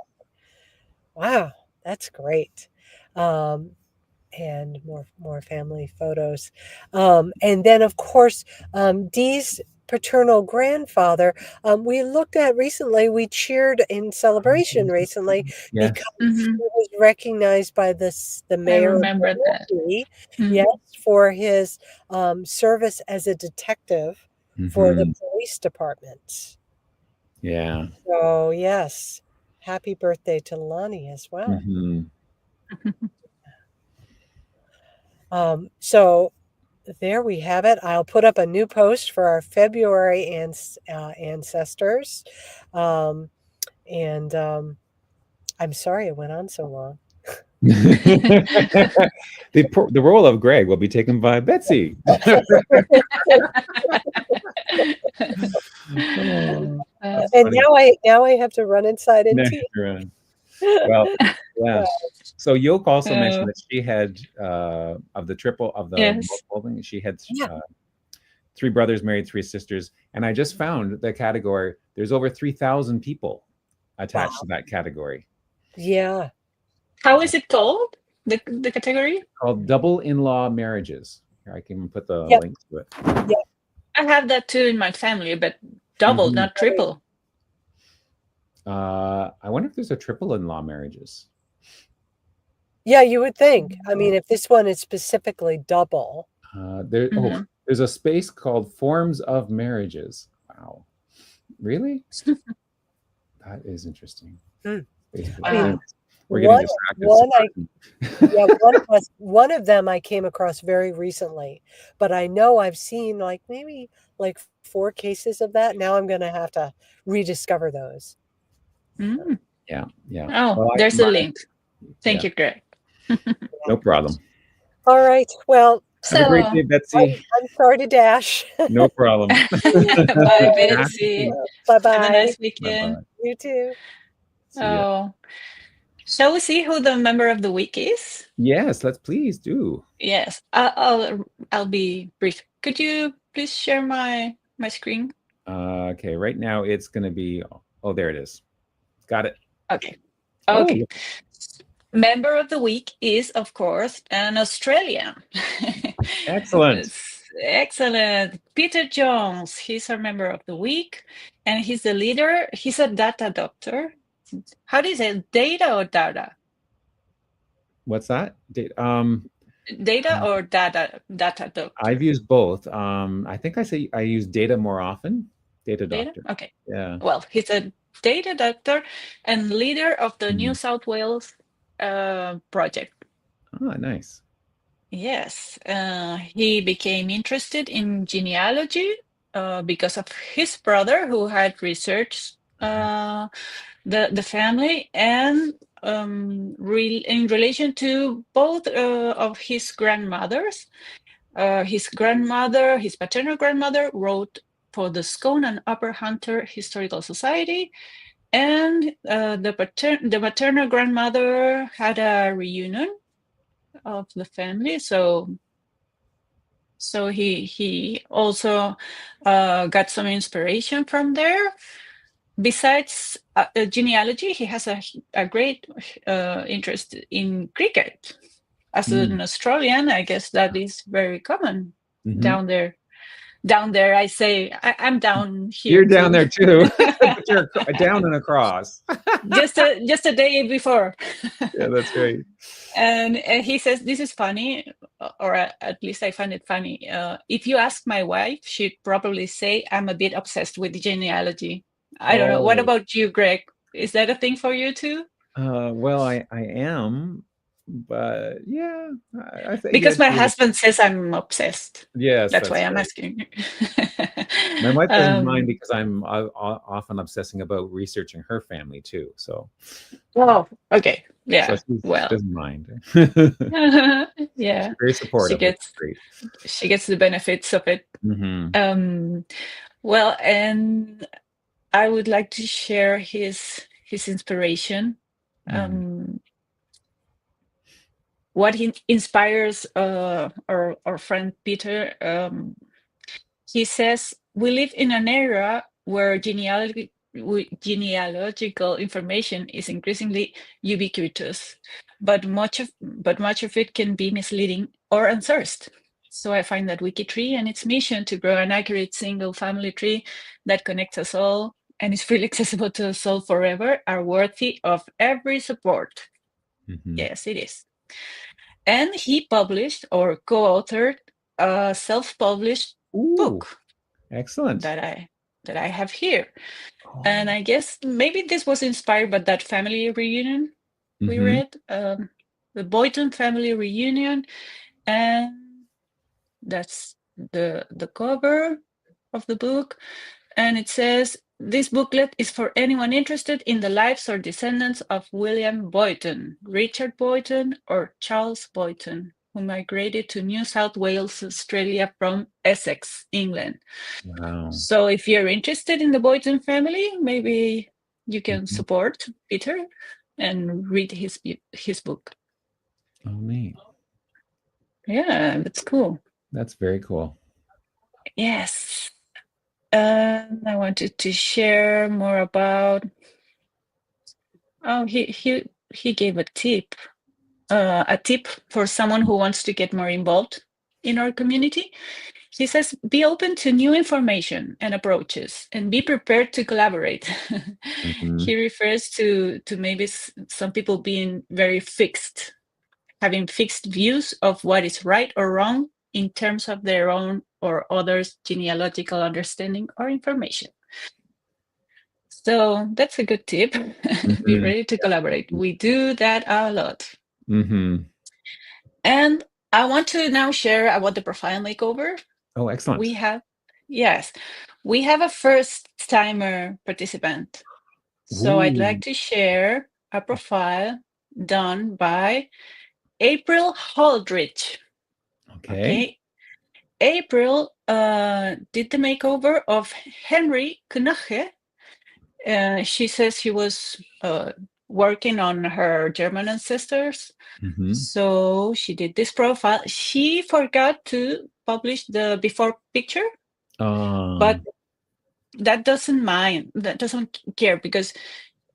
Wow, that's great. And more family photos. And then of course, Dee's paternal grandfather, we looked at recently, we cheered in celebration recently because he was recognized by the mayor of Milwaukee, yes, for his service as a detective for the police department. Yeah. So yes, happy birthday to Lonnie as well. So there we have it. I'll put up a new post for our February ancestors. I'm sorry it went on so long. The role of Greg will be taken by Betsy. And now I have to run inside and tea. Well, yeah. So Yoke also mentioned that she had of the multiple, she had 3 brothers married 3 sisters, and I just found the category. There's over 3,000 people attached to that category. Yeah. How is it called? The category? Called double in-law marriages. Here, I can put the link to it. Yeah. I have that too in my family, but double, not triple. I wonder if there's a triple in-law marriages. Yeah, you would think. I mean, if this one is specifically double. There's a space called forms of marriages. Wow. Really? That is interesting. We're getting distracted. One of them I came across very recently, but I know I've seen maybe 4 cases of that. Now I'm going to have to rediscover those. Yeah. Oh, well, there's a link. Thank you, Greg. No problem. All right. Well, have a great day, Betsy. I'm sorry to dash. No problem. Bye, Betsy. Bye-bye. Have a nice weekend. Bye-bye. You too. Oh. Shall we see who the member of the week is? Yes, let's please do. Yes, I'll be brief. Could you please share my screen? Okay, right now it's going to be. Oh, there it is. Got it. Okay. Oh, Okay. Member of the week is, of course, an Australian. excellent. Excellent. Peter Jones, he's our member of the week, and he's the leader. He's a data doctor. How do you say data or data? What's that? Data or data doctor? I've used both. I think I use data more often. Data Data? doctor. Okay. Yeah. Well, he's a data doctor and leader of the New South Wales project. Oh, nice. Yes, he became interested in genealogy because of his brother, who had researched the family, and in relation to both of his grandmothers. His paternal grandmother, wrote for the Scone and Upper Hunter Historical Society, and the maternal grandmother had a reunion of the family, so he also got some inspiration from there. Besides genealogy, he has a great interest in cricket. As an Australian, I guess that is very common down there. Down there, I say I'm down here. You're down there too, but you're down and across. just a day before. Yeah, that's great. And he says, this is funny, or at least I find it funny. If you ask my wife, she'd probably say I'm a bit obsessed with genealogy. I don't know. What about you, Greg? Is that a thing for you too? Well, I am, but yeah, I think because my husband says I'm obsessed. Yes, that's why I'm asking. My wife doesn't mind because I'm often obsessing about researching her family too. So. Oh, okay, yeah. So she doesn't mind. Yeah, she's very supportive. She gets the benefits of it. Well, and I would like to share his inspiration. What he inspires our friend Peter. He says, we live in an era where genealogical information is increasingly ubiquitous, but much of it can be misleading or unsourced. So I find that WikiTree and its mission to grow an accurate single family tree that connects us all and is freely accessible to us all forever are worthy of every support. Yes, it is. And he published or co-authored a self-published book. Excellent. That I have here. And I guess maybe this was inspired by that family reunion we read, the Boyton family reunion, and that's the cover of the book. And it says, this booklet is for anyone interested in the lives or descendants of William Boyton, Richard Boyton, or Charles Boyton, who migrated to New South Wales, Australia from Essex, England. Wow. So if you're interested in the Boyton family, maybe you can support Peter and read his book. Oh, neat. Yeah, that's cool. That's very cool. Yes. And I wanted to share more about. Oh, he gave a tip for someone who wants to get more involved in our community. He says, be open to new information and approaches and be prepared to collaborate. He refers to maybe some people being very fixed, having fixed views of what is right or wrong in terms of their own or others' genealogical understanding or information. So that's a good tip. Be ready to collaborate. We do that a lot. And I want to now share about the profile makeover. Oh, excellent. We have a first-timer participant. So I'd like to share a profile done by April Holdridge. Okay. April did the makeover of Henry Knache. She says he was working on her German ancestors. Mm-hmm. So she did this profile. She forgot to publish the before picture, but that doesn't mind. That doesn't care because,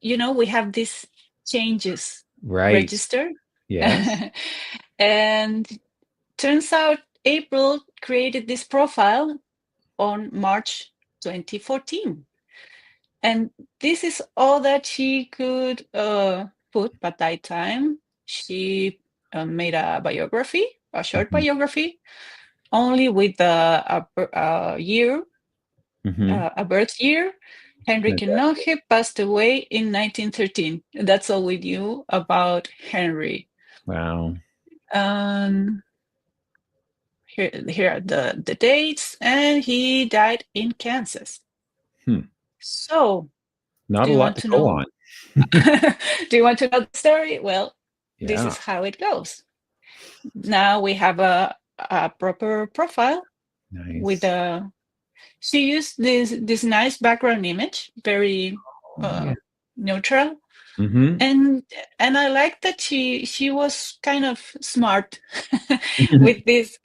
we have these changes right. register. Yes. And turns out April created this profile on March 2014. And this is all that she could put by that time. She made a biography, a short Mm-hmm. biography, only with a year, Mm-hmm. a birth year. Henry Knoche passed away in 1913. That's all we knew about Henry. Wow. Here are the dates, and he died in Kansas. So, not a lot to go on. Do you want to know the story? Well, this Yeah. is how it goes. Now we have a proper profile. Nice. With she used this nice background image, very neutral. Mm-hmm. And I like that she was kind of smart with this.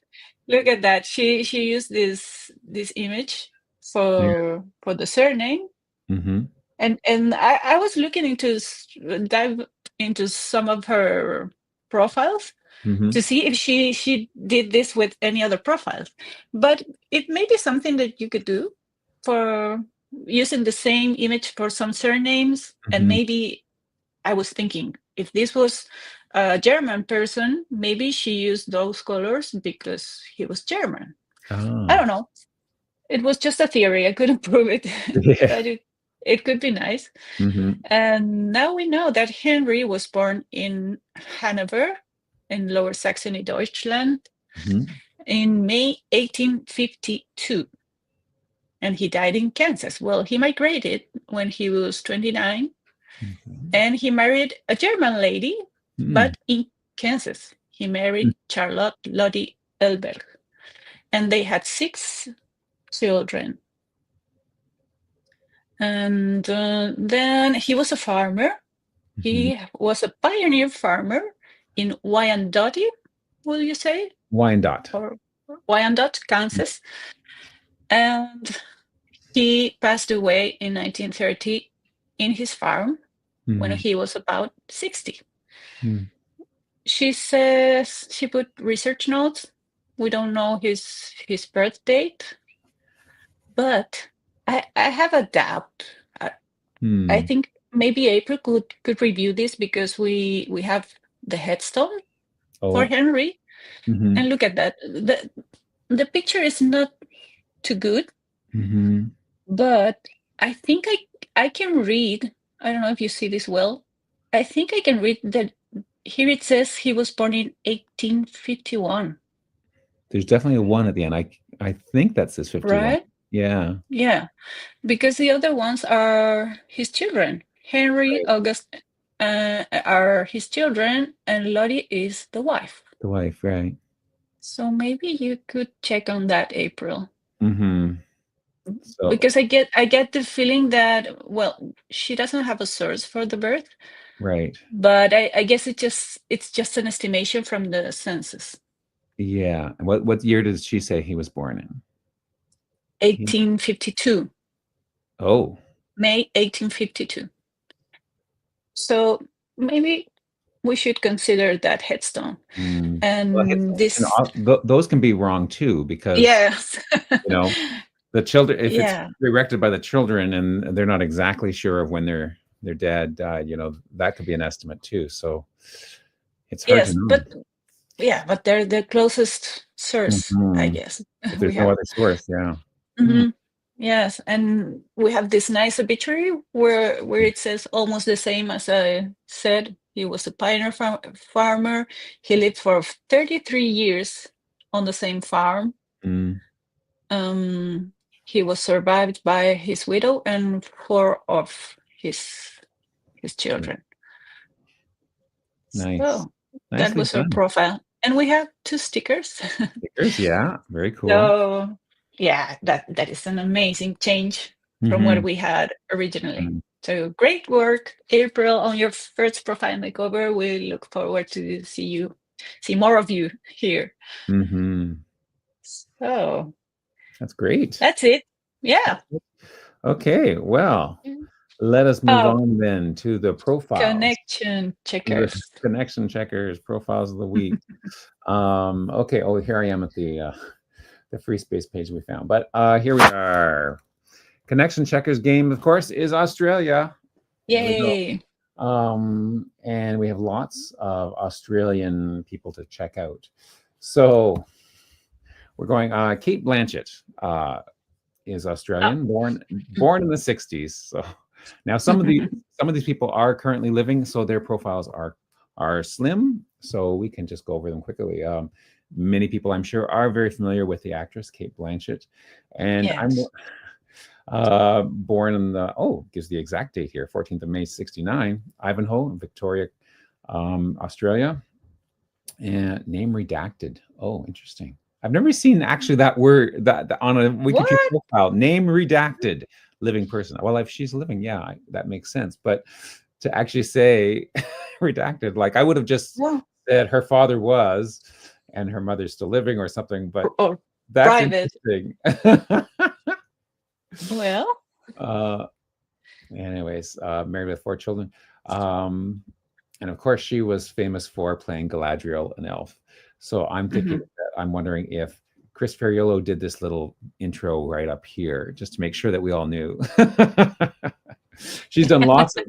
Look at that. She used this image for the surname. Mm-hmm. And I was looking dive into some of her profiles to see if she did this with any other profiles. But it may be something that you could do for using the same image for some surnames. And maybe I was thinking, if this was a German person, maybe she used those colors because he was German. I don't know. It was just a theory. I couldn't prove it. Yeah. But it could be nice. And now we know that Henry was born in Hanover, in Lower Saxony, Deutschland, in May 1852. And he died in Kansas. Well, he migrated when he was 29. And he married a German lady, but in Kansas. He married Charlotte Lottie Elberg. And they had 6 children. And then he was a farmer. He was a pioneer farmer in Wyandotte, will you say? Wyandotte. Or Wyandotte, Kansas. And he passed away in 1930 in his farm when he was about 60. She says she put research notes. We don't know his birth date, but I have a doubt. I think maybe April could review this because we have the headstone for Henry. And look at that. The picture is not too good, but I think I can read. I don't know if you see this well. I think I can read that here it says he was born in 1851. There's definitely a 1 at the end. I think that says 51. Right? Yeah. Yeah. Because the other ones are his children. Henry, August are his children, and Lottie is the wife. The wife, right. So maybe you could check on that, April. So, because I get the feeling that, well, she doesn't have a source for the birth. Right. But I guess it's just an estimation from the census. Yeah. What year does she say he was born in? 1852. Oh. May 1852. So maybe we should consider that headstone. And those can be wrong too, because yes, the children, if it's erected by the children and they're not exactly sure of when their dad died, that could be an estimate too. So it's hard to know. But they're the closest source, I guess. If there's no other source, yeah. Yes, and we have this nice obituary where it says almost the same as I said. He was a pioneer farmer. He lived for 33 years on the same farm. He was survived by his widow and 4 of his children. Nice. So that was our profile. And we have 2 stickers. Stickers, yeah. Very cool. So yeah, that is an amazing change from what we had originally. So great work, April, on your first profile makeover. We look forward to see more of you here. Mm-hmm. So That's great. that's it. Yeah. Okay, well, let us move on then to the profiles. Connection checkers. The connection checkers, profiles of the week. Okay, oh, here I am at the free space page we found. But here we are. Connection checkers game, of course, is Australia. Yay. And we have lots of Australian people to check out. So we're going, Kate Blanchett is Australian, born in the 60s. So now some of these people are currently living, so their profiles are slim, so we can just go over them quickly. Many people, I'm sure, are very familiar with the actress Kate Blanchett, and yes. I'm born in the gives the exact date here, 14th of May 69, Ivanhoe, Victoria, Australia, and name redacted. Oh, interesting. I've never seen actually that word that on a WikiTree profile. Name redacted, living person. Well, if she's living, yeah, that makes sense. But to actually say redacted, like I would have just said her father was, and her mother's still living or something. But that's private. Interesting. Well. Anyways, married with 4 children, and of course she was famous for playing Galadriel, an elf. So I'm thinking that I'm wondering if Chris Ferriolo did this little intro right up here just to make sure that we all knew. She's done lots of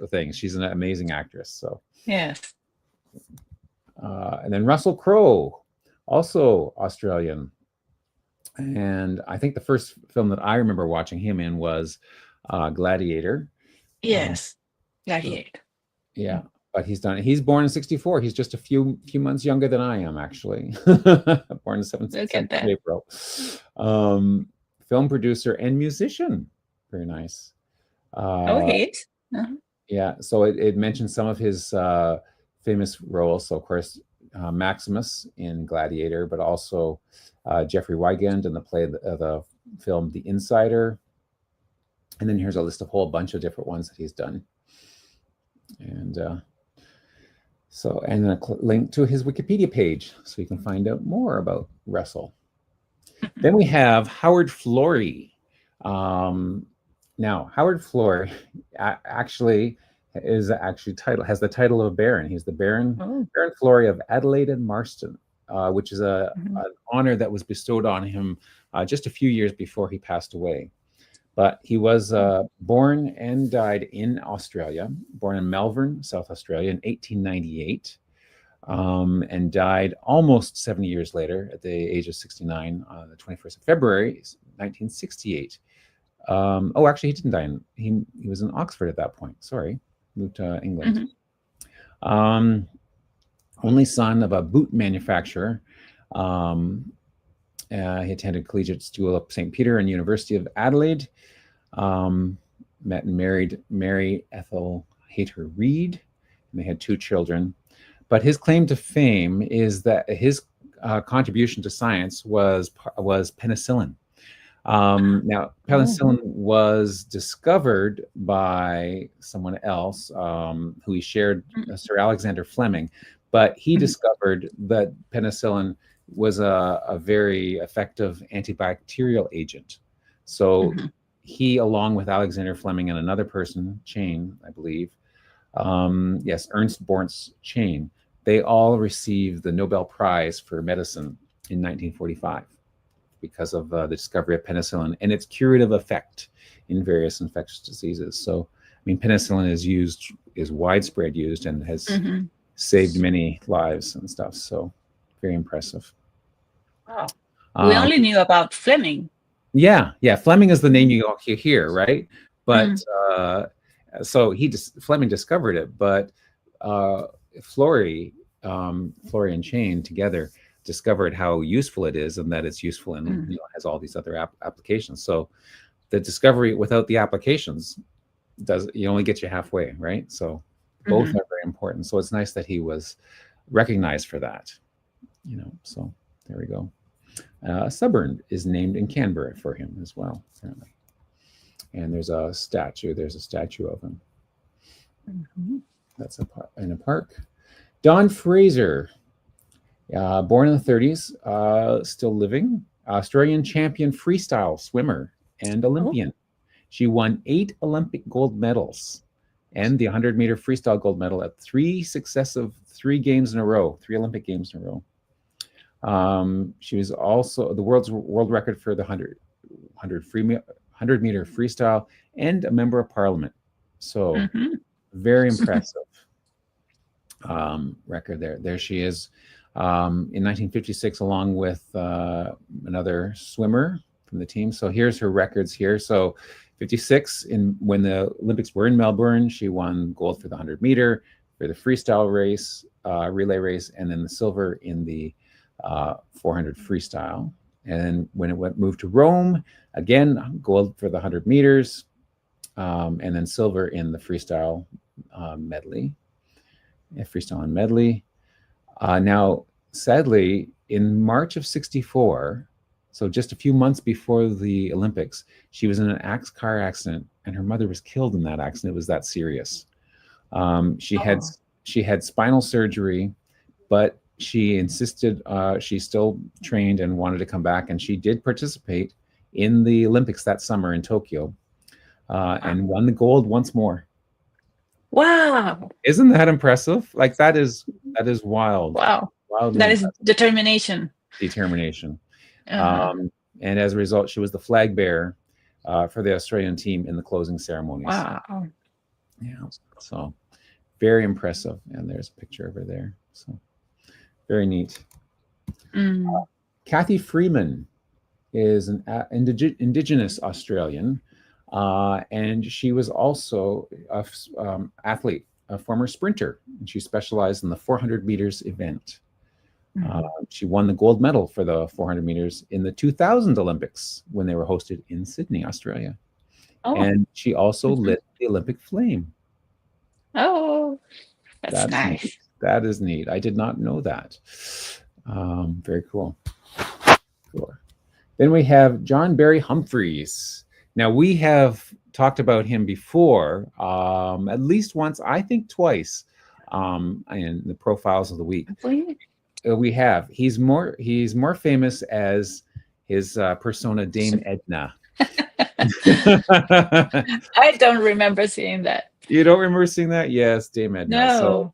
things. She's an amazing actress. So yes. And then Russell Crowe, also Australian. And I think the first film that I remember watching him in was Gladiator. Yes, Gladiator. Yeah, but he's born in 64. He's just a few months younger than I am, actually. Born in 7th of April. Film producer and musician. Very nice. Yeah, so it mentions some of his famous roles. So, of course, Maximus in Gladiator, but also Jeffrey Wigand in the film The Insider. And then here's a list of a whole bunch of different ones that he's done. And and a link to his Wikipedia page so you can find out more about Russell. Then we have Howard Florey. Now, Howard Florey actually has the title of a baron. He's the Baron Florey of Adelaide and Marston, which is an honor that was bestowed on him just a few years before he passed away. But he was born and died in Australia, born in Melbourne, South Australia in 1898, and died almost 70 years later at the age of 69 on the 21st of February, 1968. Actually, he didn't die. He was in Oxford at that point. Sorry, moved to England. Only son of a boot manufacturer. He attended Collegiate School of St. Peter and University of Adelaide. Met and married Mary Ethel Hayter Reed, and they had 2 children. But his claim to fame is that his contribution to science was penicillin. Now, penicillin was discovered by someone else who he shared, Sir Alexander Fleming, but he discovered that penicillin was a very effective antibacterial agent. So he, along with Alexander Fleming and another person, Chain, I believe, Ernst Born's Chain, they all received the Nobel Prize for Medicine in 1945 because of the discovery of penicillin and its curative effect in various infectious diseases. So, I mean, penicillin is widespread used and has saved many lives and stuff. So, very impressive. Wow. We only knew about Fleming. Yeah. Fleming is the name you hear, right? But so Fleming discovered it, but Florey and Chain together discovered how useful it is, and that it's useful and has all these other applications. So the discovery without the applications only get you halfway, right? So both are very important. So it's nice that he was recognized for that. So there we go. A suburb is named in Canberra for him as well, apparently. And there's a statue. There's a statue of him. That's in a park. Don Fraser, born in the 30s, still living. Australian champion freestyle swimmer and Olympian. She won 8 Olympic gold medals and the 100-meter freestyle gold medal at 3 games in a row, 3 Olympic games in a row. She was also the world record for the 100-meter freestyle and a member of parliament. So very impressive record there. There she is in 1956, along with another swimmer from the team. So here's her records here. So 56, when the Olympics were in Melbourne, she won gold for the 100-meter, for the freestyle race, relay race, and then the silver in the 400 freestyle. And when it moved to Rome, again, gold for the 100 meters, and then silver in the freestyle medley. Freestyle and medley. Now, sadly, in March of '64, so just a few months before the Olympics, she was in an car accident, and her mother was killed in that accident. It was that serious. She had spinal surgery, but she insisted she still trained and wanted to come back, and she did participate in the Olympics that summer in Tokyo, and won the gold once more. Wow! Isn't that impressive? Like that is wild. Wow! That is determination. Determination. And as a result, she was the flag bearer for the Australian team in the closing ceremonies. Wow! Yeah. So very impressive. And there's a picture of her there. So very neat. Kathy Freeman is an Indigenous Australian, and she was also an athlete, a former sprinter, and she specialized in the 400 meters event. She won the gold medal for the 400 meters in the 2000 Olympics when they were hosted in Sydney, Australia. And she also lit the Olympic flame. Oh, that's nice. Neat. That is neat. I did not know that. Very cool. Cool. Then we have John Barry Humphreys. Now, we have talked about him before, at least once, I think twice, in the profiles of the week. We have. He's more famous as his persona Dame Edna. I don't remember seeing that. You don't remember seeing that? Yes, Dame Edna. No. So,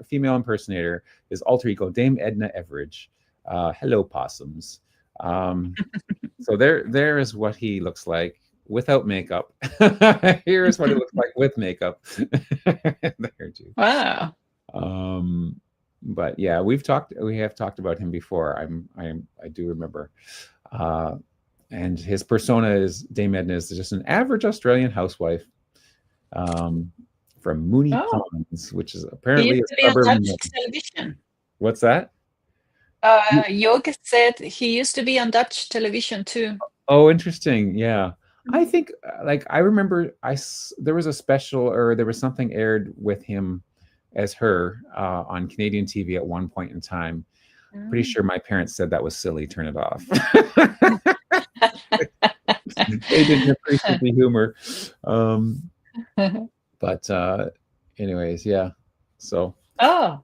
female impersonator, his alter ego, Dame Edna Everidge. Hello, possums. So there is what he looks like without makeup. Here's what he looks like with makeup. There too. Wow. But yeah, we have talked about him before. I do remember. And his persona is Dame Edna is just an average Australian housewife from Moonee Ponds, which is apparently a suburb. On Dutch television. What's that? Jorge said he used to be on Dutch television too. Oh, interesting. Yeah. I think I remember there was a special, or there was something aired with him as her on Canadian TV at one point in time. Pretty sure my parents said that was silly. Turn it off. They didn't appreciate the humor. But anyways, yeah. So. Oh.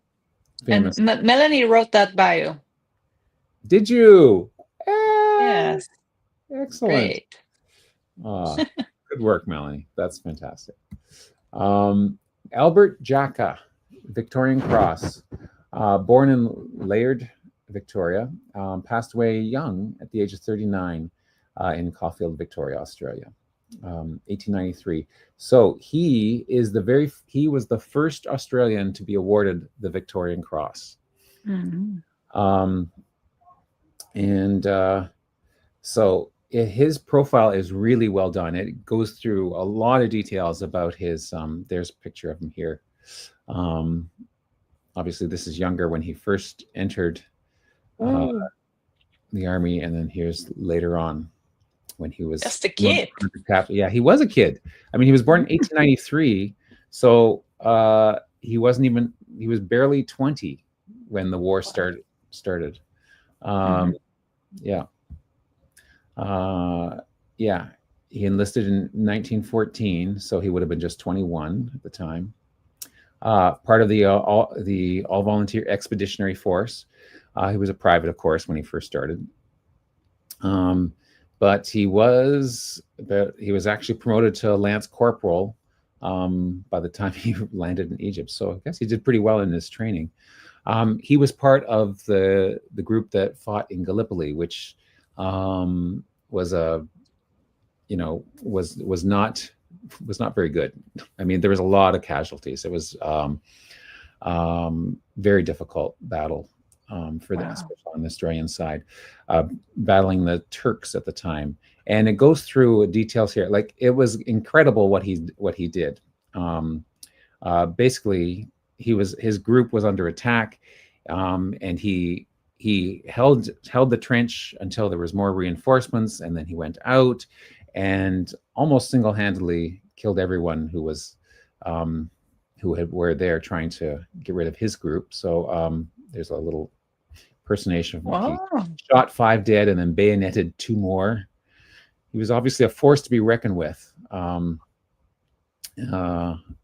Famous. And Melanie wrote that bio. Did you? Yes. Excellent. Good work, Melanie. That's fantastic. Albert Jacka, Victorian Cross, born in Laird, Victoria, passed away young at the age of 39 in Caulfield, Victoria, Australia, 1893. So he was the first Australian to be awarded the Victorian Cross. So his profile is really well done. It goes through a lot of details about his, there's a picture of him here. Obviously this is younger when he first entered the army, and then here's later on when he was just a kid. Yeah, he was a kid. I mean, he was born in 1893, so he was barely 20 when the war started. Yeah. He enlisted in 1914, so he would have been just 21 at the time. Part of the all-volunteer expeditionary force. He was a private, of course, when he first started. But he was actually promoted to lance corporal by the time he landed in Egypt. So I guess he did pretty well in his training. He was part of the group that fought in Gallipoli, which was not very good. I mean, there was a lot of casualties. It was very difficult battle for the, especially on the Australian side, battling the Turks at the time. And it goes through details here. Like, it was incredible what he did. Basically, his group was under attack, and he held the trench until there was more reinforcements, and then he went out and almost single-handedly killed everyone who were there trying to get rid of his group. So there's a little impersonation. Wow. He shot 5 dead and then bayoneted 2 more. He was obviously a force to be reckoned with.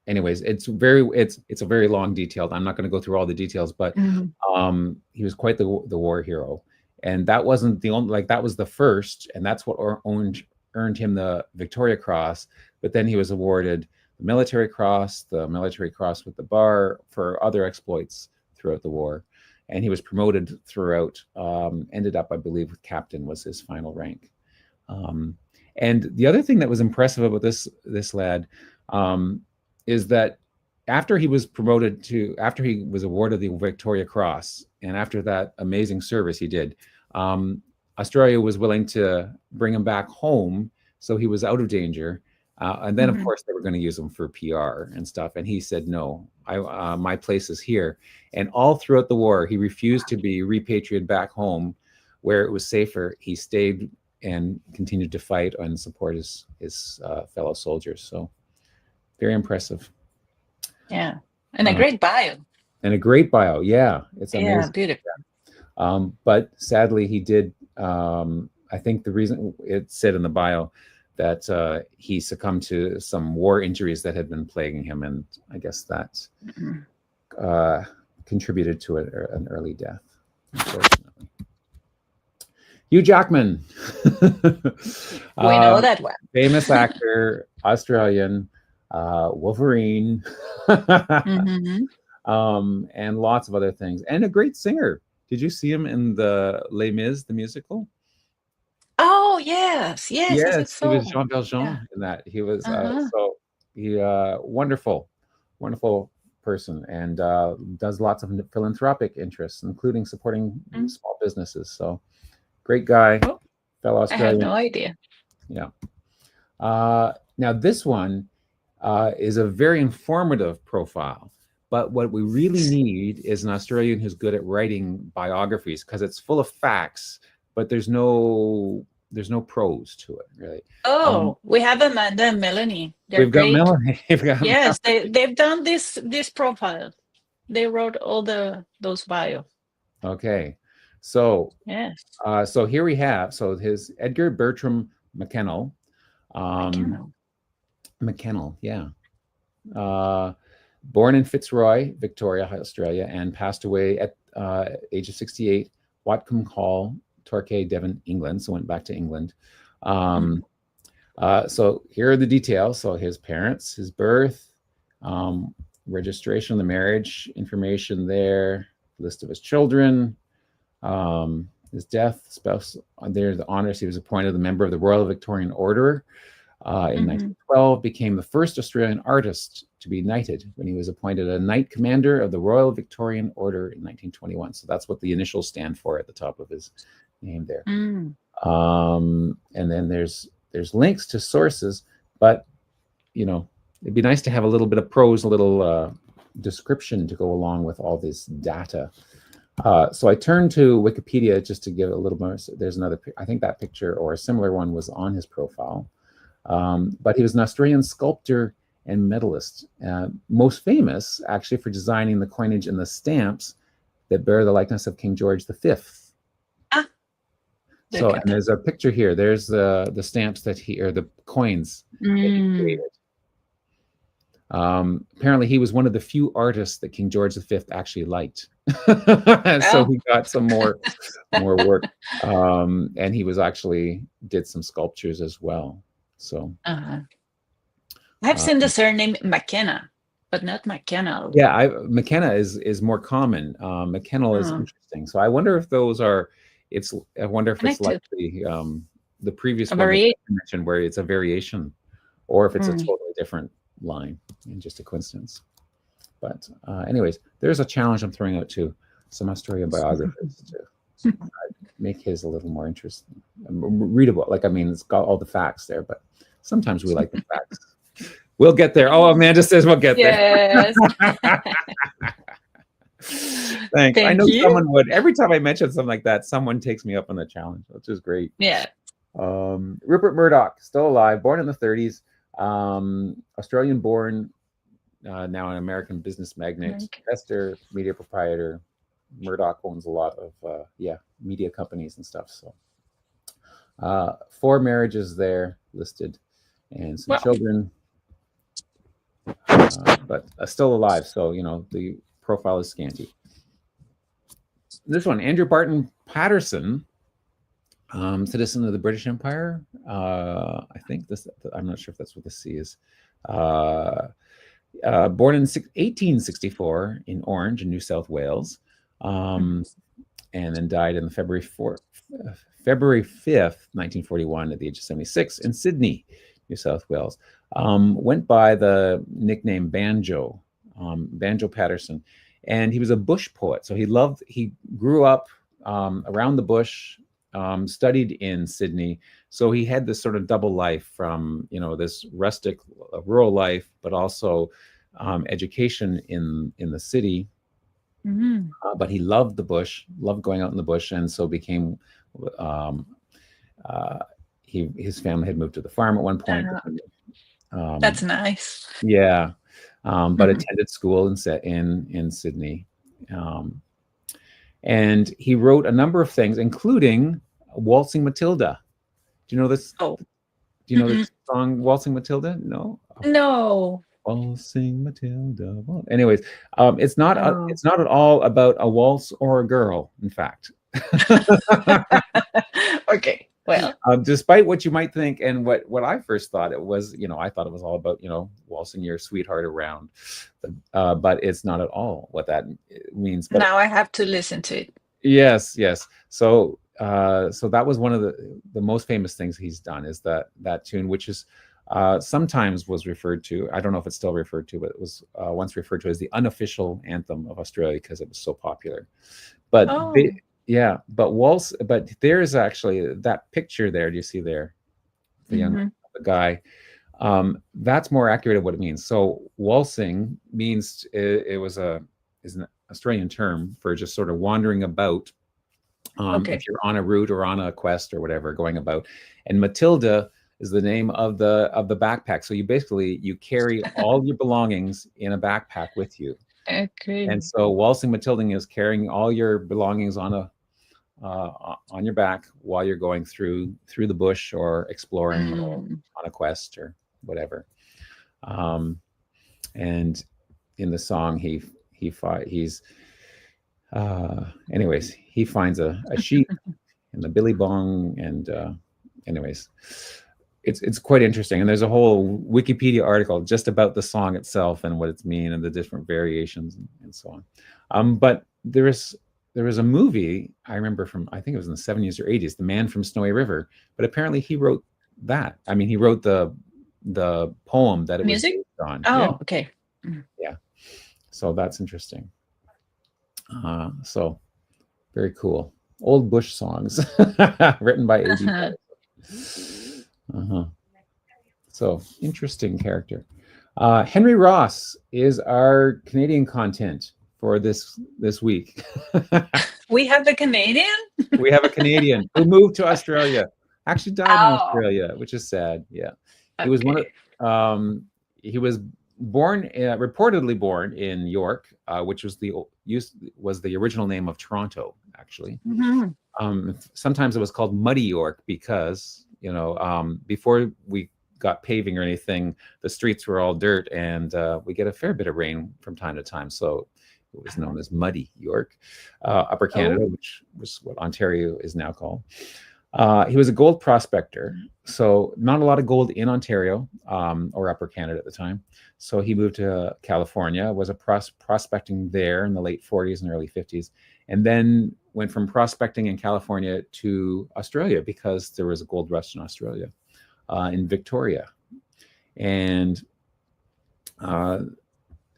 Anyways, it's a very long detailed. I'm not going to go through all the details, but he was quite the war hero. And that wasn't the only, that was the first, and that's what earned him the Victoria Cross. But then he was awarded the Military Cross with the bar for other exploits throughout the war. And he was promoted throughout, ended up, I believe, with captain was his final rank. And the other thing that was impressive about this lad is that after he was awarded the Victoria Cross, and after that amazing service he did, Australia was willing to bring him back home, so he was out of danger. And then, of course, they were going to use him for PR and stuff. And he said, no, my place is here. And all throughout the war, he refused to be repatriated back home where it was safer. He stayed and continued to fight and support his fellow soldiers. So very impressive. Yeah. And a great bio. Yeah. It's amazing. Yeah, beautiful. But sadly, he did, I think the reason it said in the bio that he succumbed to some war injuries that had been plaguing him. And I guess that contributed to an early death, unfortunately. Hugh Jackman. We know that one. Famous actor, Australian, Wolverine, and lots of other things. And a great singer. Did you see him in the Les Mis, the musical? Oh, yes. He was Jean Valjean in that. He was wonderful person, and does lots of philanthropic interests, including supporting small businesses. So great guy, fellow Australian. I had no idea. Yeah. Now this one is a very informative profile, but what we really need is an Australian who's good at writing biographies, because it's full of facts, but there's no prose to it, really. We have Amanda and Melanie. We've got Melanie. Yes, they've done this profile. They wrote all those bio. Okay, so yes. So here we have his Edgar Bertram McKennell. McKennell, yeah. Born in Fitzroy, Victoria, Australia, and passed away at age of 68, Watcombe Hall, Torquay, Devon, England. So went back to England. So here are the details. So his parents, his birth, registration of the marriage, information there, list of his children, his death, spouse. There's the honors. He was appointed a member of the Royal Victorian Order in 1912, became the first Australian artist to be knighted when he was appointed a Knight Commander of the Royal Victorian Order in 1921. So that's what the initials stand for at the top of his name there. And then there's links to sources, but it'd be nice to have a little bit of prose, a little description to go along with all this data. So I turned to Wikipedia just to give a little more. There's another, I think that picture or a similar one was on his profile. But he was an Australian sculptor and medalist, most famous actually for designing the coinage and the stamps that bear the likeness of King George V. So, and there's a picture here. There's the stamps that or the coins that he created. Apparently, he was one of the few artists that King George V actually liked. So he got some more work, and he was actually did some sculptures as well. So I've seen the surname McKenna, but not McKenna. Yeah, McKenna is more common. McKenna is interesting. So I wonder if those are. I wonder if it's like the previous one that I mentioned, where it's a variation, or if it's a totally different line and just a coincidence. But anyways, there's a challenge I'm throwing out to some Australian biographers to make his a little more interesting, readable. Like, I mean, it's got all the facts there, but sometimes we like the facts. We'll get there. Oh, Amanda says we'll get there. Thanks. I know someone would. Every time I mention something like that, someone takes me up on the challenge, which is great. Yeah. Rupert Murdoch, still alive, born in the 30s, Australian-born, now an American business magnate, investor, media proprietor. Murdoch owns a lot of media companies and stuff. So 4 marriages there listed, and some children, but still alive. So the profile is scanty. This one, Andrew Barton Patterson, citizen of the British Empire. I think this. I'm not sure if that's what the C is. Born in 1864 in Orange, in New South Wales, and then died on February 5th, 1941, at the age of 76 in Sydney, New South Wales. Went by the nickname Banjo, Banjo Patterson, and he was a bush poet. So he grew up around the bush, studied in Sydney. So he had this sort of double life from, this rustic rural life, but also education in the city. But he loved the bush, loved going out in the bush, and so became his family had moved to the farm at one point. That's nice. Yeah, but attended school in Sydney, and he wrote a number of things, including Waltzing Matilda. Do you know this? Oh, do you know the song Waltzing Matilda? No. No. Waltzing Matilda. Well, anyways, it's not at all about a waltz or a girl. In fact. Okay. Well, despite what you might think, and what I first thought it was, I thought it was all about, waltzing your sweetheart around, but it's not at all what that means. But now I have to listen to it. Yes. So that was one of the most famous things he's done, is that tune, which is sometimes was referred to. I don't know if it's still referred to, but it was once referred to as the unofficial anthem of Australia because it was so popular. But but there's actually that picture there. Do you see there? The guy. That's more accurate of what it means. So waltzing means is an Australian term for just sort of wandering about. If you're on a route or on a quest or whatever, going about. And Matilda is the name of the backpack. So you carry all your belongings in a backpack with you. Okay. And so waltzing Matilding is carrying all your belongings on your back while you're going through the bush or exploring or on a quest or whatever. And in the song, he finds a sheep and the billy bong, and anyways, it's quite interesting. And there's a whole Wikipedia article just about the song itself and what it's mean and the different variations and so on. But there is a movie I remember from, I think it was in the 70s or 80s, The Man from Snowy River. But apparently he wrote that. I mean, he wrote the poem that it was based on. Oh, okay. Yeah. So that's interesting. So very cool. Old bush songs written by A.D. So interesting character. Henry Ross is our Canadian content for this week. We have a Canadian? We have a Canadian who moved to Australia. Actually died in Australia, which is sad. Yeah. He was he was born, reportedly born in York, which was the original name of Toronto, actually. Sometimes it was called Muddy York because, before we got paving or anything, the streets were all dirt, and we get a fair bit of rain from time to time. So it was known as Muddy York, Upper Canada, which was what Ontario is now called. He was a gold prospector, so not a lot of gold in Ontario or Upper Canada at the time. So he moved to California, was a prospecting there in the late 40s and early 50s, and then went from prospecting in California to Australia because there was a gold rush in Australia, in Victoria. And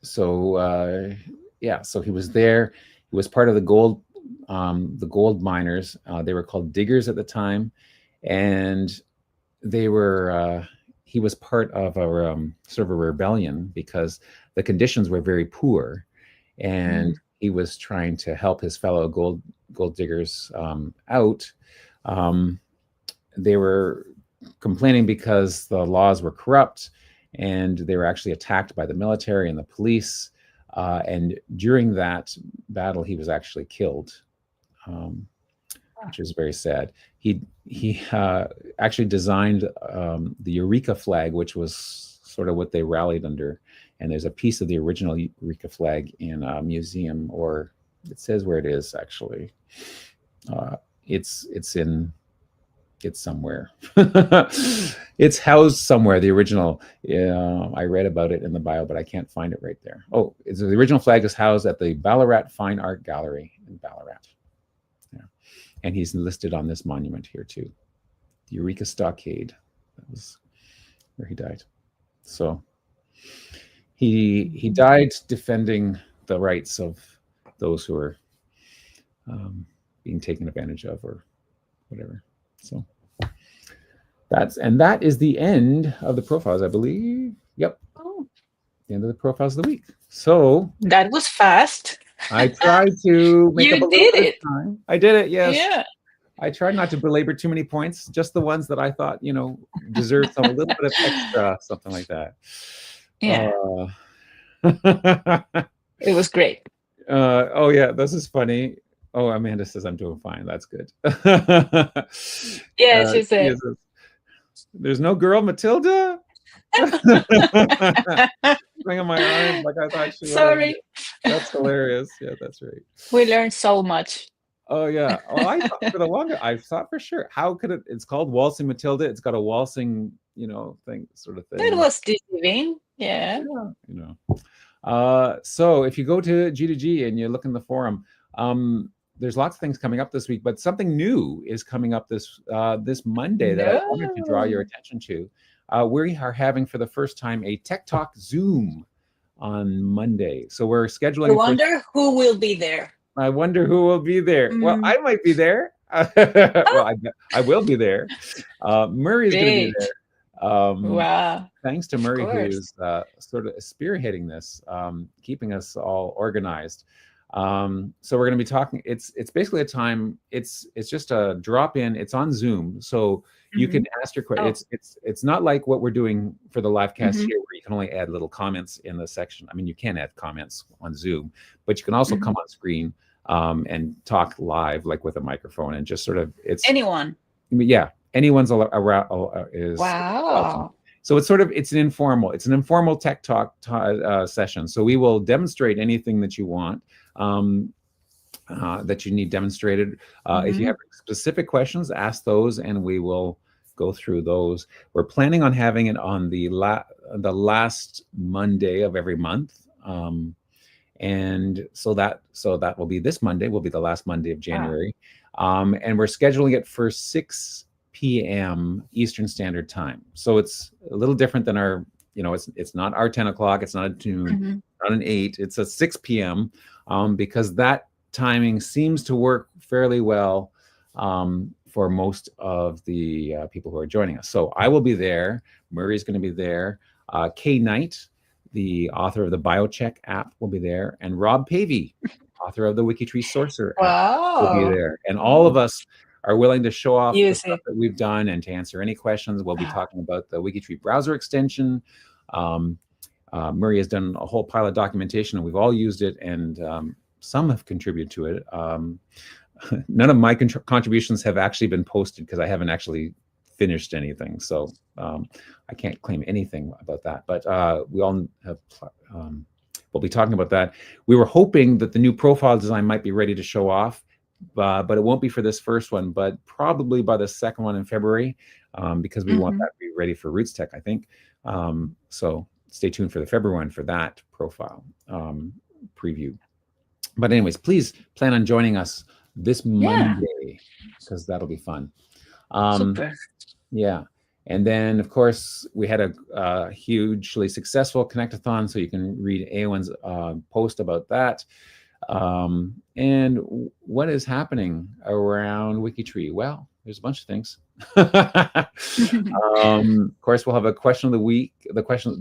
so he was there. He was part of the gold miners. They were called diggers at the time, and they were. He was part of a sort of a rebellion because the conditions were very poor, and he was trying to help his fellow gold diggers out. They were complaining because the laws were corrupt, and they were actually attacked by the military and the police. And during that battle, he was actually killed, which is very sad. He actually designed the Eureka flag, which was sort of what they rallied under. And there's a piece of the original Eureka flag in a museum, or it says where it is actually. It's somewhere. It's housed somewhere, the original. I read about it in the bio, but I can't find it right there. Oh, the original flag is housed at the Ballarat Fine Art Gallery in Ballarat. Yeah. And he's listed on this monument here too. The Eureka Stockade. That was where he died. So he died defending the rights of those who were being taken advantage of or whatever. So that is the end of the profiles, I believe. Yep. Oh. The end of the profiles of the week. So that was fast. I tried to make up a little bit of time. I did it, yes. Yeah. I tried not to belabor too many points, just the ones that I thought, deserved a little bit of extra, something like that. Yeah. It was great. Oh yeah, this is funny. Oh, Amanda says I'm doing fine. That's good. Yeah, she said. There's no girl, Matilda. Swinging my arm like I thought she was. Sorry. That's hilarious. Yeah, that's right. We learned so much. Oh yeah. Oh, I thought for sure. How could it? It's called Waltzing Matilda. It's got a waltzing, thing, sort of thing. It was deceiving. Yeah. So if you go to G2G and you look in the forum, there's lots of things coming up this week, but something new is coming up this Monday that I wanted to draw your attention to. We are having for the first time a Tech Talk Zoom on Monday. So we're scheduling. I wonder who will be there. I wonder who will be there. Well, I might be there. Well, I will be there. Murray's going to be there. Wow. Thanks to Murray, who is sort of spearheading this, keeping us all organized. So we're going to be talking. It's basically a time. It's just a drop in. It's on Zoom, so you can ask your question. It's not like what we're doing for the LiveCast here, where you can only add little comments in the section. I mean, you can add comments on Zoom, but you can also come on screen and talk live, like with a microphone, and just sort of anyone. Yeah, anyone's around is wow. Welcome. So it's an informal tech talk session. So we will demonstrate anything that you want, that you need demonstrated. If you have specific questions, ask those, and we will go through those. We're planning on having it on the last Monday of every month, and so that will be this Monday. Will be the last Monday of January, and we're scheduling it for 6 p.m. Eastern Standard Time. So it's a little different than our, it's not our 10 o'clock. It's not a noon, not an 8. It's a 6 p.m. Because that timing seems to work fairly well for most of the people who are joining us. So I will be there. Murray's going to be there. Kay Knight, the author of the BioCheck app, will be there. And Rob Pavey, author of the WikiTree Sorcerer app, will be there. And all of us are willing to show off the stuff that we've done and to answer any questions. We'll be talking about the WikiTree browser extension. Murray has done a whole pile of documentation, and we've all used it, and some have contributed to it. none of my contributions have actually been posted because I haven't actually finished anything. So I can't claim anything about that. But we all have, we'll be talking about that. We were hoping that the new profile design might be ready to show off, but it won't be for this first one, but probably by the second one in February, because we want that to be ready for Roots Tech, I think. So stay tuned for the February one for that profile preview. But anyways, please plan on joining us this Monday, because that'll be fun. Super. Yeah. And then, of course, we had a hugely successful Connect-a-thon, so you can read Eowyn's post about that. And what is happening around WikiTree? Well, there's a bunch of things. Of course, we'll have a question of the week.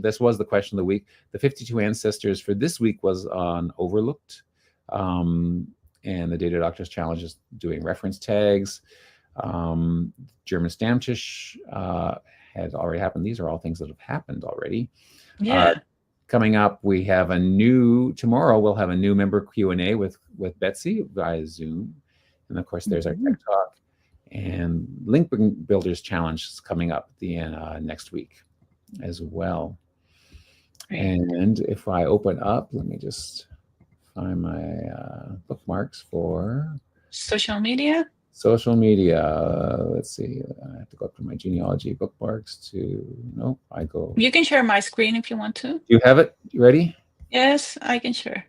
This was the question of the week. The 52 ancestors for this week was on Overlooked. And the Data Doctors Challenge is doing reference tags. German Stammtisch had already happened. These are all things that have happened already. Coming up, we have tomorrow we'll have a new member Q&A with Betsy via Zoom. And of course, there's our Tech Talk. And Link Builders Challenge is coming up at the end next week as well. Great. And if I open up, let me just find my bookmarks for social media. Social media. Let's see. I have to go up to my genealogy bookmarks no, I go. You can share my screen if you want to. You have it? You ready? Yes, I can share.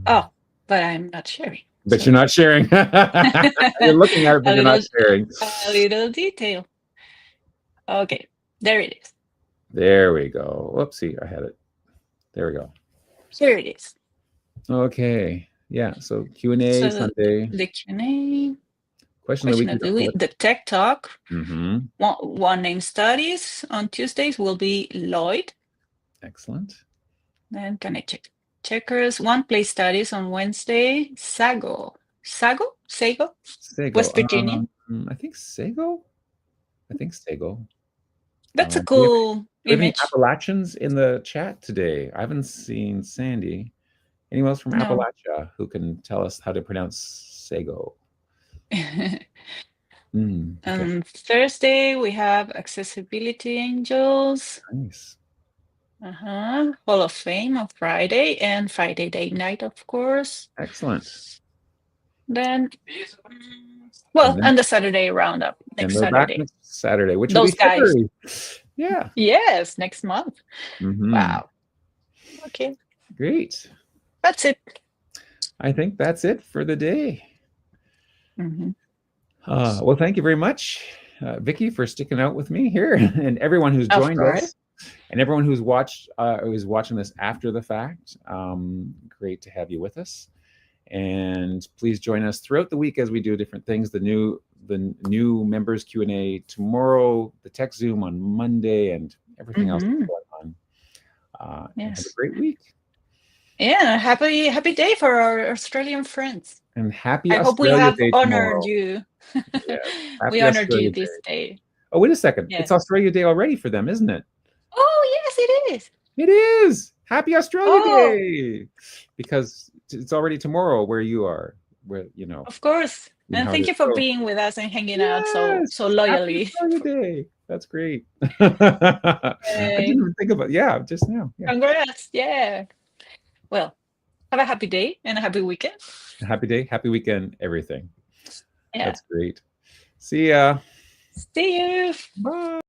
Oh, but I'm not sharing. But you're not sharing. You're looking at it, but you're not sharing. A little detail. Okay, there it is. There we go. Whoopsie, I had it. There we go. Here it is. Okay. Yeah. So Q&A Sunday. The Q&A. Question of the week. The Tech Talk. One name studies on Tuesdays will be Lloyd. Excellent. Then can I check? Checkers. One place studies on Wednesday. Sago. West Virginia. I think Sago. That's a cool image. Appalachians in the chat today. I haven't seen Sandy. Anyone else from Appalachia who can tell us how to pronounce Sago? Okay. Thursday we have Accessibility Angels. Nice. Hall of Fame on Friday, and Friday Date Night, of course. Excellent. Then, and the Saturday Roundup next Saturday. Which those will be guys. February. Yeah. Yes, next month. Wow. Okay. Great. That's it. I think that's it for the day. Well, thank you very much, Vicki, for sticking out with me here, and everyone who's joined us, and everyone who's watching this after the fact. Great to have you with us, and please join us throughout the week as we do different things. The new members Q&A tomorrow, the Tech Zoom on Monday, and everything else that's going on. Have a great week. Yeah, happy day for our Australian friends. And happy I hope we have honored you. Yeah, we honored you this day. Oh, wait a second. It's Australia Day already for them, isn't it? Oh, yes, it is. It is. Happy Australia Day. Because it's already tomorrow where you are. Of course. And thank you for being with us and hanging out so loyally. Happy Australia Day. That's great. I didn't even think about it. Just now. Yeah. Congrats. Yeah. Well, have a happy day and a happy weekend. Happy day, happy weekend, everything. Yeah. That's great. See ya. See you. Bye.